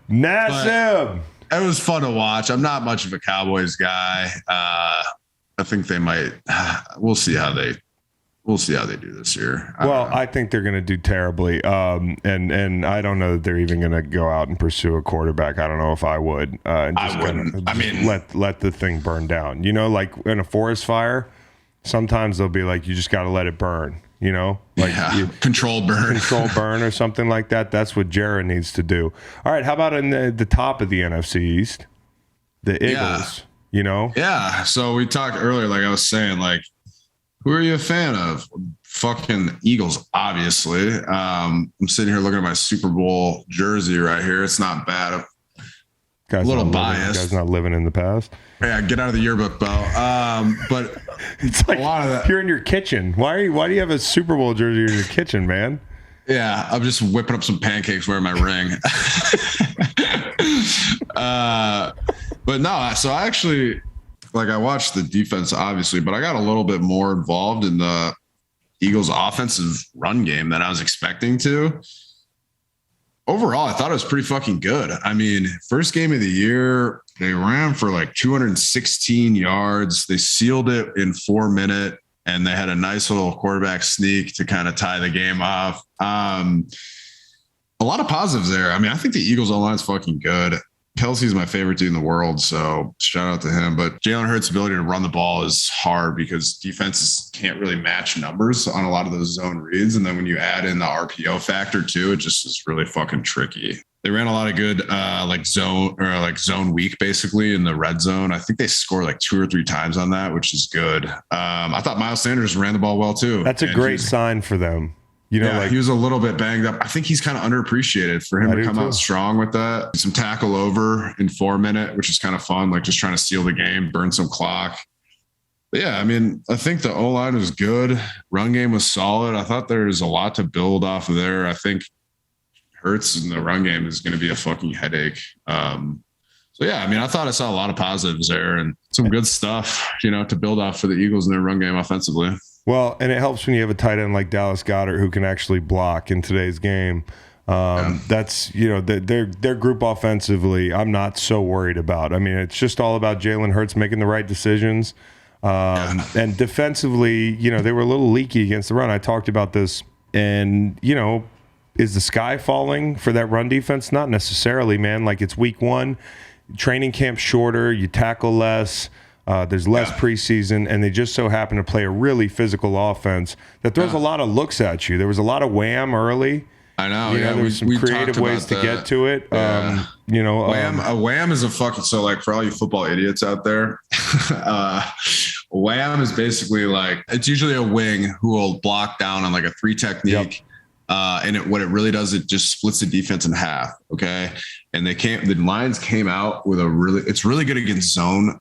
Nassib. It was fun to watch. I'm not much of a Cowboys guy. I think they might. We'll see how they do this year. I think they're going to do terribly. And I don't know that they're even going to go out and pursue a quarterback. I don't know if I would. I wouldn't. Let the thing burn down. Like in a forest fire, sometimes they'll be like, you just got to let it burn. Controlled burn or something like that. That's what Jared needs to do. All right, how about in the top of the NFC East, the Eagles? Yeah. So we talked earlier, like I was saying, like, who are you a fan of? Fucking Eagles, obviously. I'm sitting here looking at my Super Bowl jersey right here. It's not bad. A little biased. Guy's not living in the past. Yeah, get out of the yearbook, Bo. But it's like a lot of that. You're in your kitchen. Why do you have a Super Bowl jersey in your kitchen, man? Yeah, I'm just whipping up some pancakes wearing my ring. But no, so I actually, I watched the defense, obviously, but I got a little bit more involved in the Eagles' offensive run game than I was expecting to. Overall, I thought it was pretty fucking good. I mean, first game of the year, they ran for 216 yards. They sealed it in 4 minutes, and they had a nice little quarterback sneak to kind of tie the game off. A lot of positives there. I mean, I think the Eagles O-line is fucking good. Kelsey's my favorite dude in the world, so shout out to him. But Jalen Hurts' ability to run the ball is hard because defenses can't really match numbers on a lot of those zone reads. And then when you add in the RPO factor too, it just is really fucking tricky. They ran a lot of good zone weak basically in the red zone. I think they scored 2 or 3 times on that, which is good. I thought Miles Sanders ran the ball well too. That's a great sign for them. He was a little bit banged up. I think he's kind of underappreciated for him to come out strong with that. Some tackle over in 4 minutes, which is kind of fun, just trying to steal the game, burn some clock. But yeah, I mean, I think the O-line was good. Run game was solid. I thought there's a lot to build off of there. I think Hurts in the run game is going to be a fucking headache. So yeah, I mean, I thought I saw a lot of positives there and some good stuff, to build off for the Eagles in their run game offensively. Well, and it helps when you have a tight end like Dallas Goedert who can actually block in today's game. That's, their group offensively, I'm not so worried about. I mean, it's just all about Jalen Hurts making the right decisions. And defensively, they were a little leaky against the run. I talked about this. And, is the sky falling for that run defense? Not necessarily, man. It's week 1. Training camp shorter. You tackle less. There's less preseason, and they just so happen to play a really physical offense that throws a lot of looks at you. There was a lot of wham early. I know. There was some creative ways to get to it. Yeah. Wham is a fucking, for all you football idiots out there, wham is basically it's usually a wing who will block down on a 3 technique. Yep. And what it really does, it just splits the defense in half. Okay. And the Lions came out with it's really good against zone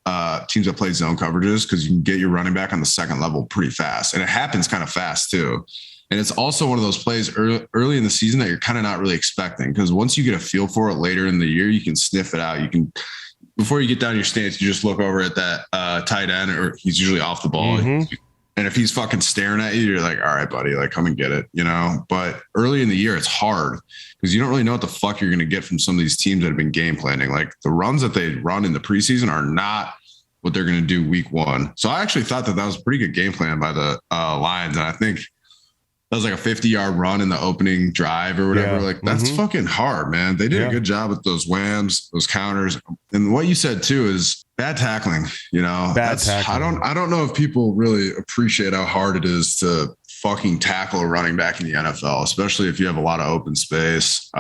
teams that play zone coverages because you can get your running back on the second level pretty fast. And it happens kind of fast too. And it's also one of those plays early in the season that you're kind of not really expecting, because once you get a feel for it later in the year, you can sniff it out. You can, before you get down your stance, you just look over at that tight end, or he's usually off the ball. Mm-hmm. And if he's fucking staring at you, you're like, all right, buddy, like come and get it, you know? But early in the year, it's hard because you don't really know what the fuck you're going to get from some of these teams that have been game planning. Like the runs that they run in the preseason are not what they're going to do week one. So I actually thought that was a pretty good game plan by the Lions. And I think that was like a 50-yard run in the opening drive or whatever. Like that's fucking hard, man. They did a good job with those whams, those counters. And what you said too is bad tackling, you know, tackling. I don't know if people really appreciate how hard it is to fucking tackle a running back in the NFL, especially if you have a lot of open space.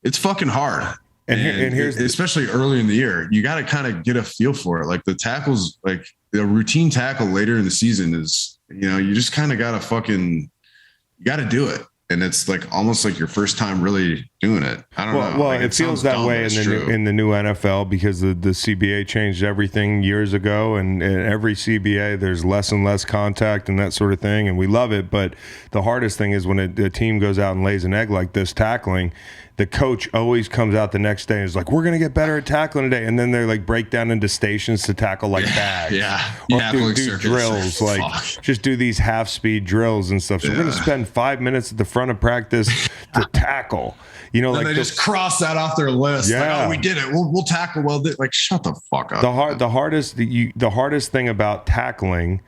It's fucking hard. And here's especially early in the year, you got to kind of get a feel for it. Like the tackles, like the routine tackle later in the season is, you know, you just kind of got to you got to do it. And it's like almost like your first time really doing it. I don't know. Well, like, it feels that way in the new NFL because the CBA changed everything years ago, and every CBA there's less and less contact and that sort of thing, and we love it. But the hardest thing is when a team goes out and lays an egg like this tackling. The coach always comes out the next day and is like, we're going to get better at tackling today. And then they like break down into stations to tackle like bags. Or do drills, like just do these half-speed drills and stuff. So we're going to spend 5 minutes at the front of practice to tackle. You know, and like they just cross that off their list. Yeah. Like, oh, we did it. We'll tackle well. Like, shut the fuck up. The hardest thing about tackling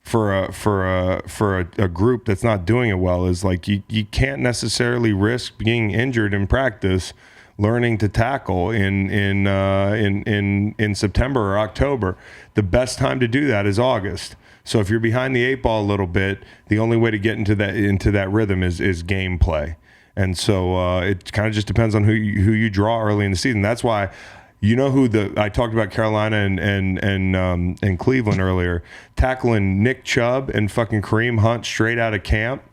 for a group that's not doing it well is like you can't necessarily risk being injured in practice learning to tackle in September or October. The best time to do that is August. So if you're behind the eight ball a little bit, the only way to get into that rhythm is gameplay. And so it kind of just depends on who you draw early in the season. That's why. You know who I talked about Carolina and Cleveland earlier, tackling Nick Chubb and fucking Kareem Hunt straight out of camp,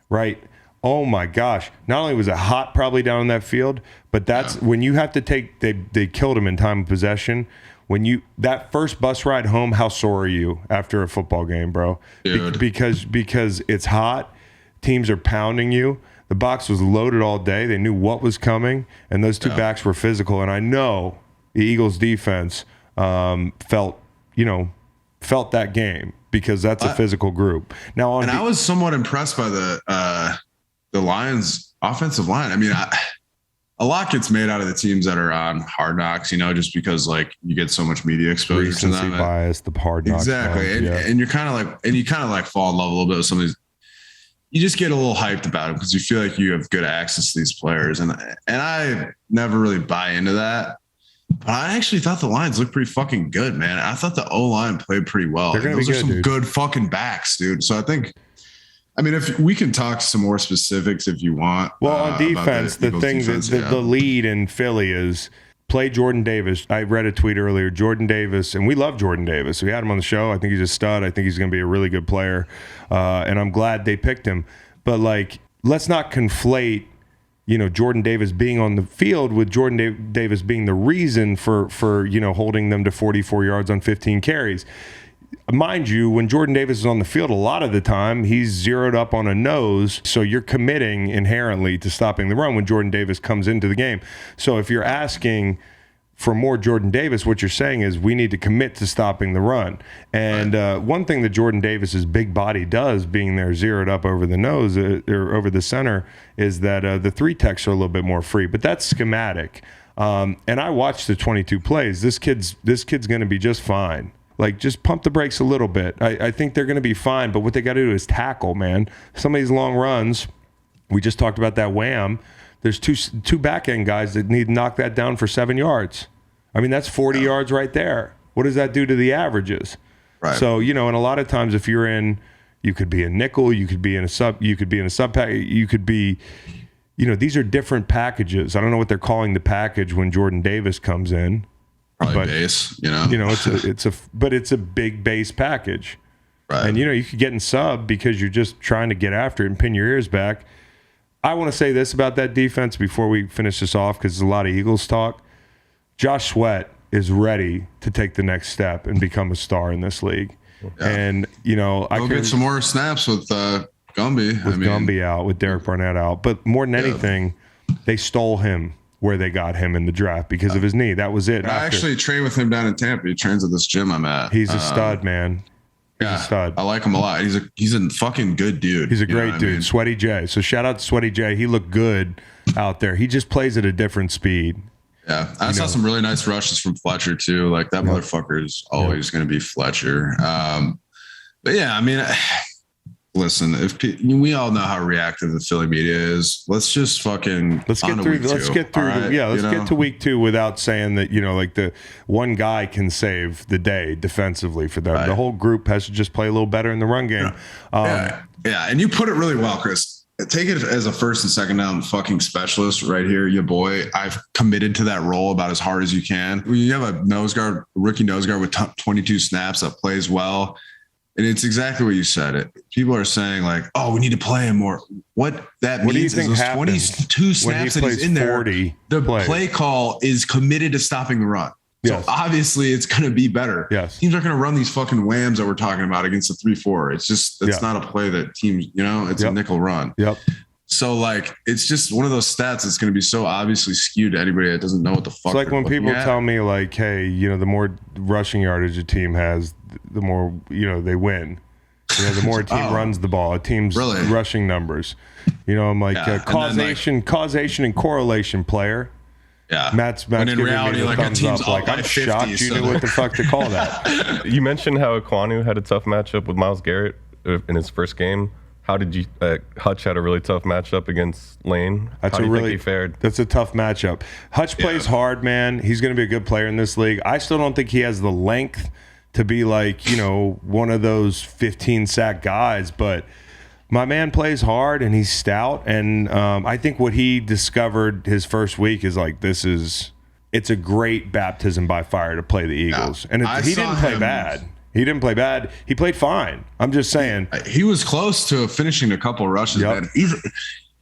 right? Oh my gosh! Not only was it hot probably down in that field, but that's when you have to take. They killed him in time of possession. When that first bus ride home, how sore are you after a football game, bro? Because it's hot, teams are pounding you. The box was loaded all day. They knew what was coming, and those two backs were physical. And I know the Eagles defense felt that game because that's a physical group. Now, I was somewhat impressed by the Lions offensive line. I mean, a lot gets made out of the teams that are on Hard Knocks, you know, just because like you get so much media exposure to them. Bias, the Hard Knocks. Exactly. And you're kind of like fall in love a little bit with some of these. You just get a little hyped about it because you feel like you have good access to these players. And I never really buy into that. But I actually thought the Lions looked pretty fucking good, man. I thought the O-line played pretty well. They're going to be good, some good fucking backs, dude. So I mean, if we can talk some more specifics if you want. Well, on defense, the lead in Philly is play Jordan Davis. I read a tweet earlier, Jordan Davis, and we love Jordan Davis. We had him on the show. I think he's a stud. I think he's going to be a really good player. And I'm glad they picked him. But, like, let's not conflate, you know, Jordan Davis being on the field with Jordan Davis being the reason for you know, holding them to 44 yards on 15 carries. Mind you, when Jordan Davis is on the field, a lot of the time he's zeroed up on a nose, so you're committing inherently to stopping the run when Jordan Davis comes into the game. So if you're asking for more Jordan Davis, what you're saying is we need to commit to stopping the run. And one thing that Jordan Davis's big body does, being there zeroed up over the nose or over the center, is that the three techs are a little bit more free. But that's schematic. And I watched the 22 plays. This kid's going to be just fine. Like, just pump the brakes a little bit. I think they're going to be fine, but what they got to do is tackle, man. Some of these long runs, we just talked about that wham. There's two back-end guys that need to knock that down for 7 yards. I mean, that's 40 yards right there. What does that do to the averages? Right. So, you know, and a lot of times if you're in, you could be a nickel, you could be in a sub pack, you could be, you know, these are different packages. I don't know what they're calling the package when Jordan Davis comes in. Probably base, you know. You know, it's a big base package. Right. And, you know, you could get in sub because you're just trying to get after it and pin your ears back. I want to say this about that defense before we finish this off, because there's a lot of Eagles talk. Josh Sweat is ready to take the next step and become a star in this league. Yeah. And, you know, I'll get some more snaps with Gumby. With Gumby out, with Derek Barnett out. But more than anything, they stole him where they got him in the draft because of his knee. That was it. I actually train with him down in Tampa. He trains at this gym I'm at. He's a stud, man. He's a stud. I like him a lot. He's a fucking good dude. He's a great dude. I mean? Sweaty J. So shout out to Sweaty J. He looked good out there. He just plays at a different speed. Yeah. I saw some really nice rushes from Fletcher too. Like that motherfucker is always going to be Fletcher. But yeah, I mean, listen, we all know how reactive the Philly media is. Let's just fucking let's get to week 2 without saying that, like the one guy can save the day defensively for them. Right. The whole group has to just play a little better in the run game. Yeah. And you put it really well, Chris. Take it as a first and second down fucking specialist right here, your boy. I've committed to that role about as hard as you can. When you have a rookie nose guard with 22 snaps that plays well, and it's exactly what you said. People are saying like, "Oh, we need to play him more." What means is those 22 snaps that he's in there, the play call is committed to stopping the run. So obviously it's going to be better. Yes. Teams aren't going to run these fucking whams that we're talking about against the 3-4. It's not a play that teams, it's a nickel run. Yep. So like, it's just one of those stats that's going to be so obviously skewed to anybody that doesn't know what the fuck. It's like when people tell me like, hey, the more rushing yardage a team has, the more, they win. The more a team runs the ball, a team's rushing numbers. I'm like causation and correlation, player. Yeah, Matt's when in giving reality, me the like a thumbs team's up. Like I'm shocked you knew what the fuck to call that. You mentioned how Ekwonu had a tough matchup with Myles Garrett in his first game. How did you? Hutch had a really tough matchup against Lane. How do you think he fared? That's a tough matchup. Hutch plays hard, man. He's going to be a good player in this league. I still don't think he has the length to be like one of those 15-sack guys, but. My man plays hard and he's stout, and I think what he discovered his first week is like it's a great baptism by fire to play the Eagles, and he didn't play bad. He didn't play bad. He played fine. I'm just saying he was close to finishing a couple rushes. Yep. Man.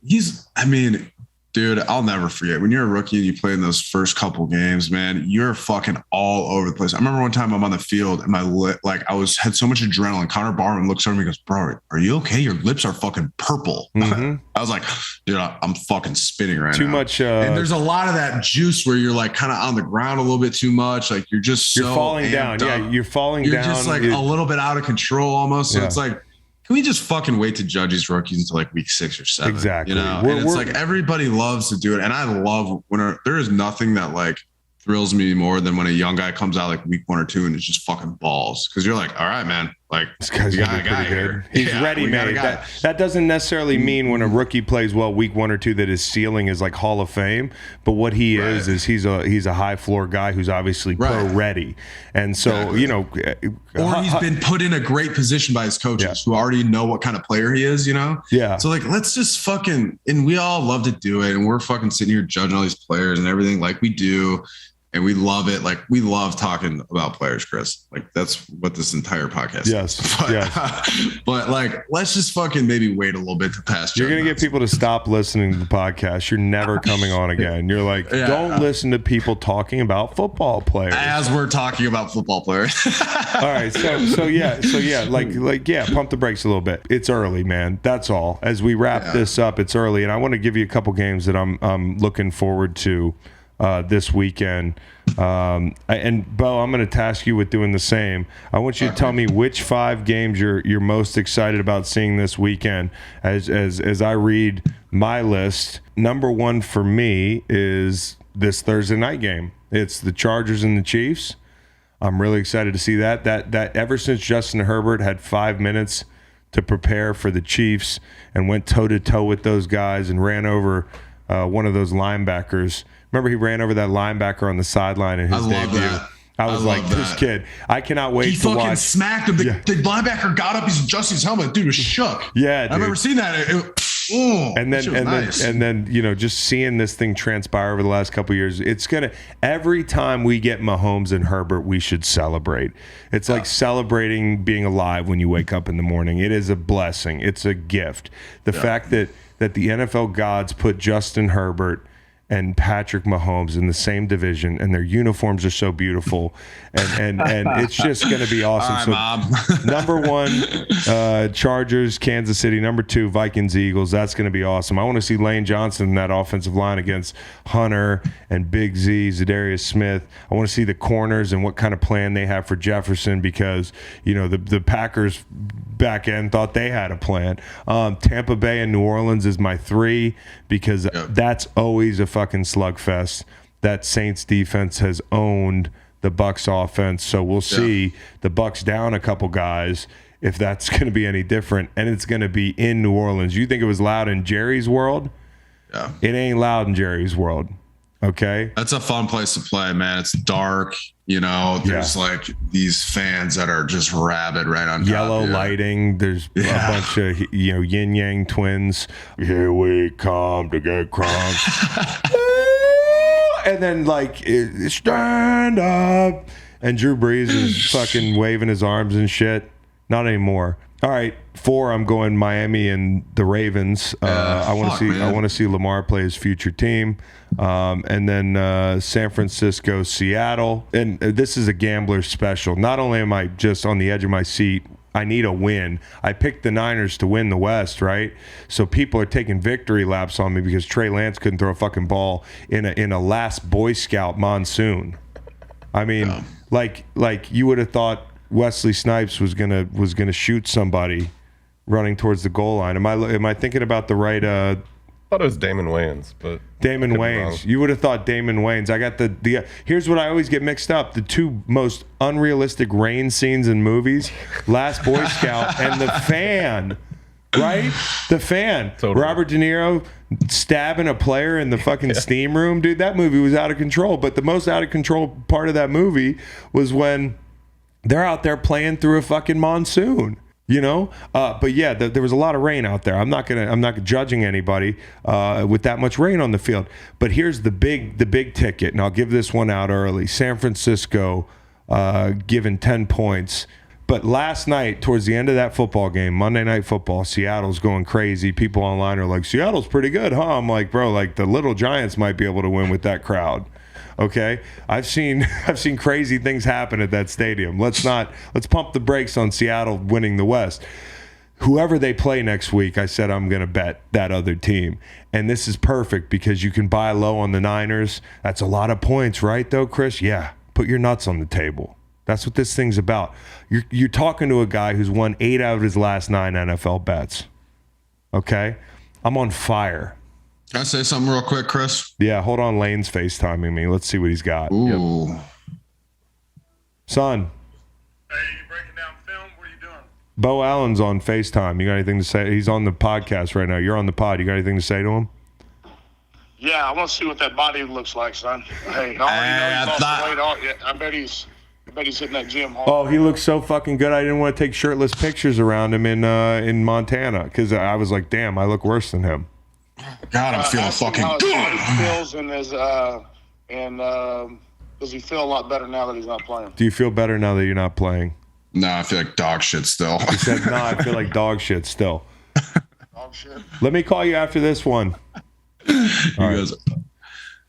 He's. I mean, dude, I'll never forget when you're a rookie and you play in those first couple games, man, you're fucking all over the place. I remember one time I'm on the field and had so much adrenaline. Connor Barman looks over me and goes, "Bro, are you okay? Your lips are fucking purple." Mm-hmm. I was like, dude, I'm fucking spinning right now. Too much. And there's a lot of that juice where you're like kind of on the ground a little bit too much. Like you're falling down. Yeah, you're falling down. You're just like a little bit out of control almost. So it's like, can we just fucking wait to judge these rookies until like week 6 or 7? Exactly. And it's like everybody loves to do it. And I love when there is nothing that like thrills me more than when a young guy comes out like week 1 or 2 and it's just fucking balls. Cause you're like, all right, man, like this guy's gonna be pretty good. He's ready made. That doesn't necessarily mean when a rookie plays well week 1 or 2 that his ceiling is like Hall of Fame. But what he is he's a high floor guy who's obviously pro ready. And so, or he's been put in a great position by his coaches who already know what kind of player he is, Yeah. So like, let's just fucking, and we all love to do it. And we're fucking sitting here judging all these players and everything like we do. And we love it. Like we love talking about players, Chris. Like that's what this entire podcast is. But like, let's just fucking maybe wait a little bit to pass. You're going to get people to stop listening to the podcast. You're never coming on again. You're like, don't listen to people talking about football players. As we're talking about football players. All right. So yeah. Pump the brakes a little bit. It's early, man. That's all. As we wrap this up, it's early. And I want to give you a couple games that I'm looking forward to this weekend. And Beau, I'm going to task you with doing the same. I want you to tell me which 5 games you're most excited about seeing this weekend. As I read my list, number 1 for me is this Thursday night game. It's the Chargers and the Chiefs. I'm really excited to see that ever since Justin Herbert had 5 minutes to prepare for the Chiefs and went toe-to-toe with those guys and ran over one of those linebackers. Remember, he ran over that linebacker on the sideline in his debut. I was like, this kid, I cannot wait to watch. He fucking smacked him. The linebacker got up, he's adjusting his helmet. Dude was shook. Yeah, dude. I've never seen that. And then just seeing this thing transpire over the last couple of years, it's gonna. Every time we get Mahomes and Herbert, we should celebrate. It's like celebrating being alive when you wake up in the morning. It is a blessing. It's a gift. The fact that the NFL gods put Justin Herbert and Patrick Mahomes in the same division, and their uniforms are so beautiful, and it's just going to be awesome. All right, so, Mom. number 1, Chargers, Kansas City. Number 2, Vikings, Eagles. That's going to be awesome. I want to see Lane Johnson in that offensive line against Hunter and Big Z, Zadarius Smith. I want to see the corners and what kind of plan they have for Jefferson, because the Packers back end thought they had a plan. Tampa Bay and New Orleans is my 3, because that's always a fucking slugfest. That Saints defense has owned the Bucs offense, so we'll see the Bucs down a couple guys if that's going to be any different, and it's going to be in New Orleans. You think it was loud in Jerry's world? Yeah, it ain't loud in Jerry's world. Okay, that's a fun place to play, man. It's dark. There's like these fans that are just rabid right on top. Yellow lighting. There's a bunch of yin yang twins. Here we come to get crunk. And then stand up. And Drew Brees is fucking waving his arms and shit. Not anymore. All right, 4. I'm going Miami and the Ravens. I want to see Lamar play his future team. And then San Francisco, Seattle. And this is a gambler special. Not only am I just on the edge of my seat, I need a win. I picked the Niners to win the West, right? So people are taking victory laps on me because Trey Lance couldn't throw a fucking ball in a last Boy Scout monsoon. I mean, like you would have thought Wesley Snipes was gonna shoot somebody running towards the goal line. Am I thinking about the right? I thought it was Damon Wayans, but Damon Wayans. You would have thought Damon Wayans. I got the here's what I always get mixed up: the 2 most unrealistic rain scenes in movies, Last Boy Scout and The Fan. Right? The Fan. Totally. Robert De Niro stabbing a player in the fucking steam room. Dude, that movie was out of control. But the most out of control part of that movie was when they're out there playing through a fucking monsoon. But yeah, there was a lot of rain out there. I'm not judging anybody with that much rain on the field. But here's the big ticket, and I'll give this one out early. San Francisco given 10 points. But last night, towards the end of that football game, Monday Night Football, Seattle's going crazy. People online are like, Seattle's pretty good, huh? I'm like, bro, the Little Giants might be able to win with that crowd. Okay, I've seen crazy things happen at that stadium. Let's pump the brakes on Seattle winning the West. Whoever they play next week, I said I'm going to bet that other team. And this is perfect because you can buy low on the Niners. That's a lot of points, right, though, Chris? Yeah, put your nuts on the table. That's what this thing's about. You're talking to a guy who's won 8 out of his last 9 NFL bets. Okay? I'm on fire. Can I say something real quick, Chris? Yeah, hold on. Lane's FaceTiming me. Let's see what he's got. Ooh. Yep. Son. Hey, you breaking down film? What are you doing? Beau Allen's on FaceTime. You got anything to say? He's on the podcast right now. You're on the pod. You got anything to say to him? Yeah, I want to see what that body looks like, son. Hey, I already know he's lost weight. I bet he's hitting that gym hard. Oh, he looks so fucking good. I didn't want to take shirtless pictures around him in Montana because I was like, damn, I look worse than him. God, I'm feeling fucking good. Feels in his does he feel a lot better now that he's not playing? Do you feel better now that you're not playing? No, I feel like dog shit still. He said, no, I feel like dog shit still. Dog shit. Let me call you after this one. Guys.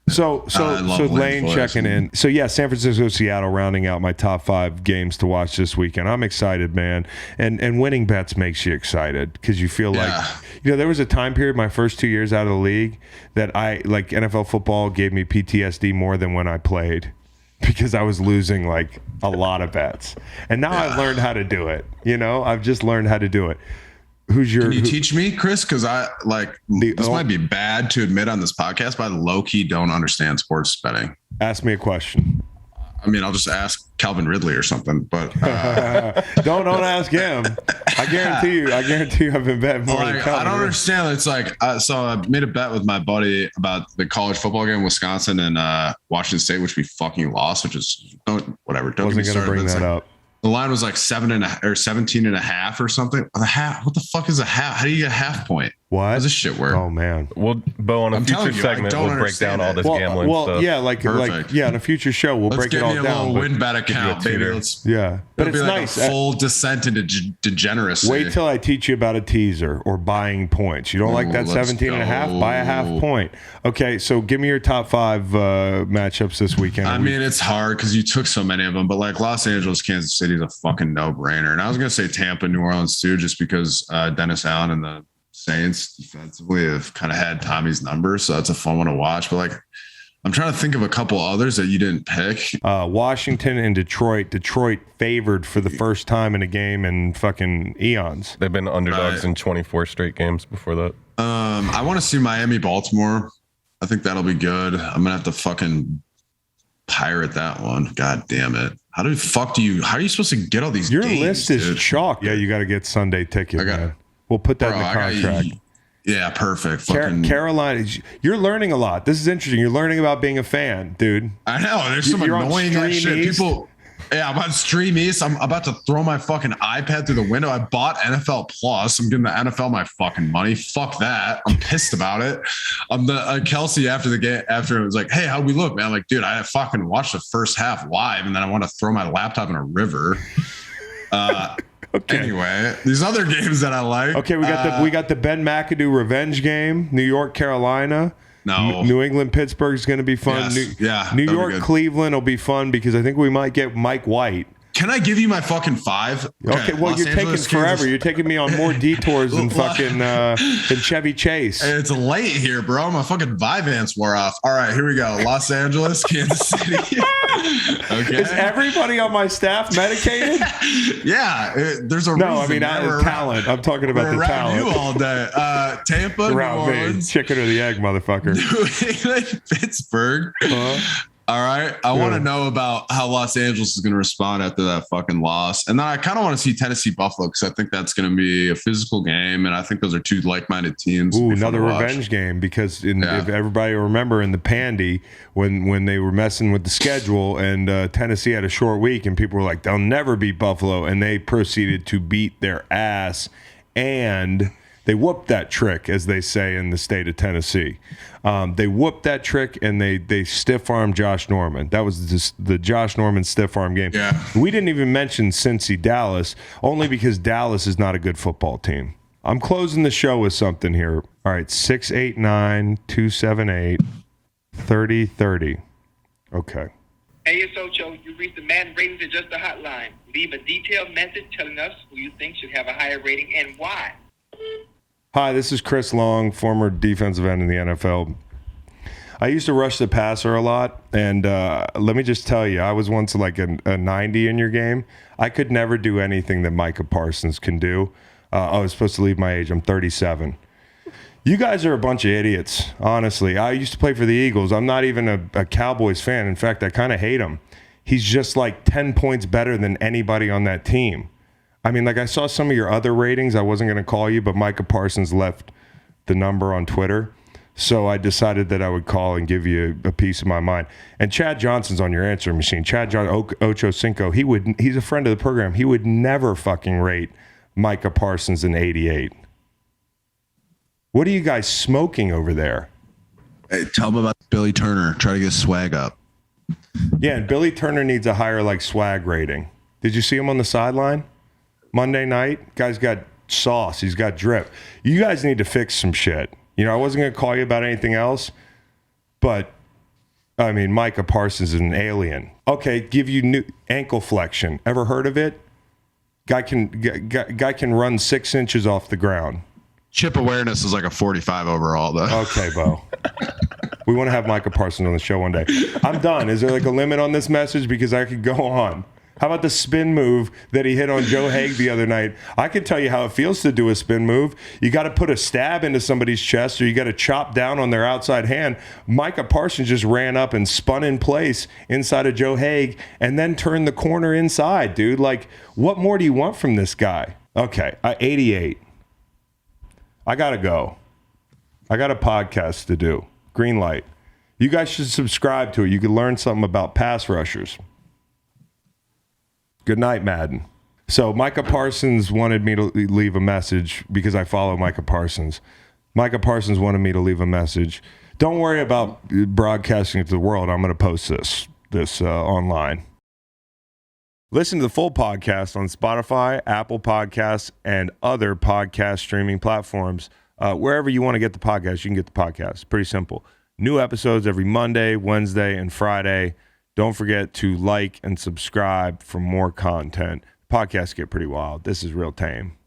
So Lane checking in. So yeah, San Francisco, Seattle rounding out my top 5 games to watch this weekend. I'm excited, man. And winning bets makes you excited because you feel like, there was a time period my first 2 years out of the league that NFL football gave me PTSD more than when I played because I was losing like a lot of bets. And now I've learned how to do it. I've just learned how to do it. Can you teach me, Chris? Because this might be bad to admit on this podcast, but I low-key don't understand sports betting. Ask me a question. I mean, I'll just ask Calvin Ridley or something, but don't ask him. I guarantee you I've been betting more than Calvin I don't understand. It's so I made a bet with my buddy about the college football game, Wisconsin and Washington State, which we fucking lost, which is whatever. Don't wasn't going to bring that up. The line was like 17.5 or something. What the fuck is a half? How do you get a half point? What? How does this shit work? Oh man. Well, Bo, on a future segment, we'll break down all this gambling stuff. Yeah, in a future show, we'll break it all down. Let's get me a little WinBet account, baby. But it's like nice. A full descent into degeneracy. Wait till I teach you about a teaser or buying points. You don't like that 17.5? Buy a half point. Okay, so give me your top 5 matchups this weekend. I mean, it's hard because you took so many of them, but like Los Angeles, Kansas City is a fucking no-brainer. And I was going to say Tampa, New Orleans too, just because Dennis Allen and the Saints defensively have kind of had Tommy's number, so that's a fun one to watch. But like, I'm trying to think of a couple others that you didn't pick. Washington and Detroit. Detroit favored for the first time in a game in fucking eons. They've been underdogs in 24 straight games before that. I want to see Miami, Baltimore. I think that'll be good. I'm gonna have to fucking pirate that one. God damn it! How are you supposed to get all these? Your games, list is dude? chalk. Yeah, you got to get Sunday ticket. Man. We'll put that in the contract. Yeah, perfect. Carolina, you're learning a lot. This is interesting. You're learning about being a fan, dude. I know. There's some annoying ass shit. People. Yeah, I'm on Stream East. I'm about to throw my fucking iPad through the window. I bought NFL Plus. I'm giving the NFL my fucking money. Fuck that. I'm pissed about it. Kelsey after the game, after it was like, hey, how'd we look, man? I'm like, dude, I fucking watched the first half live, and then I want to throw my laptop in a river. Okay. Anyway, these other games that I like. Okay, we got the Ben McAdoo revenge game. New York, Carolina. No. New England, Pittsburgh is going to be fun. Yes. New York, Cleveland will be fun because I think we might get Mike White. Can I give you my fucking 5? Okay, well, you're taking forever. You're taking me on more detours than fucking than Chevy Chase. It's late here, bro. My fucking Vyvanse wore off. All right, here we go. Los Angeles, Kansas City. Okay. Is everybody on my staff medicated? Yeah, there's a talent. I'm talking about the talent. You all day. Tampa, New Orleans, chicken or the egg, motherfucker. New England, Pittsburgh. All right. I want to know about how Los Angeles is going to respond after that fucking loss. And then I kind of want to see Tennessee Buffalo because I think that's going to be a physical game. And I think those are two like-minded teams. Ooh, another revenge game because if everybody remember in the Pandy when they were messing with the schedule and Tennessee had a short week and people were like, they'll never beat Buffalo. And they proceeded to beat their ass and they whooped that trick, as they say in the state of Tennessee. They whooped that trick, and they stiff-armed Josh Norman. That was the Josh Norman stiff-arm game. Yeah. We didn't even mention Cincy Dallas, only because Dallas is not a good football team. I'm closing the show with something here. All right, 689-278-3030. Okay. Hey, it's Ocho. You reached the Madden Ratings Adjuster hotline. Leave a detailed message telling us who you think should have a higher rating and why. Hi, this is Chris Long, former defensive end in the NFL. I used to rush the passer a lot, and let me just tell you, I was once like a 90 in your game. I could never do anything that Micah Parsons can do. I was supposed to leave my age. I'm 37. You guys are a bunch of idiots, honestly. I used to play for the Eagles. I'm not even a Cowboys fan. In fact, I kind of hate him. He's just like 10 points better than anybody on that team. I mean, like I saw some of your other ratings. I wasn't going to call you, but Micah Parsons left the number on Twitter. So I decided that I would call and give you a piece of my mind. And Chad Johnson's on your answering machine. Chad Ocho Cinco, he's a friend of the program. He would never fucking rate Micah Parsons an 88. What are you guys smoking over there? Hey, tell him about Billy Turner. Try to get swag up. Yeah, and Billy Turner needs a higher like swag rating. Did you see him on the sideline? Monday night, guy's got sauce. He's got drip. You guys need to fix some shit. You know, I wasn't going to call you about anything else, but, I mean, Micah Parsons is an alien. Okay, give you new ankle flexion. Ever heard of it? Guy can run 6 inches off the ground. Chip awareness is like a 45 overall, though. Okay, Bo. We want to have Micah Parsons on the show one day. I'm done. Is there like a limit on this message? Because I could go on. How about the spin move that he hit on Joe Haig the other night? I can tell you how it feels to do a spin move. You got to put a stab into somebody's chest or you got to chop down on their outside hand. Micah Parsons just ran up and spun in place inside of Joe Haig and then turned the corner inside, dude. Like, what more do you want from this guy? Okay, 88. I got to go. I got a podcast to do. Green light. You guys should subscribe to it. You can learn something about pass rushers. Good night, Madden. So Micah Parsons wanted me to leave a message because I follow Micah Parsons. Micah Parsons wanted me to leave a message. Don't worry about broadcasting it to the world. I'm going to post this online. Listen to the full podcast on Spotify, Apple Podcasts, and other podcast streaming platforms. Wherever you want to get the podcast, you can get the podcast. Pretty simple. New episodes every Monday, Wednesday, and Friday. Don't forget to like and subscribe for more content. Podcasts get pretty wild. This is real tame.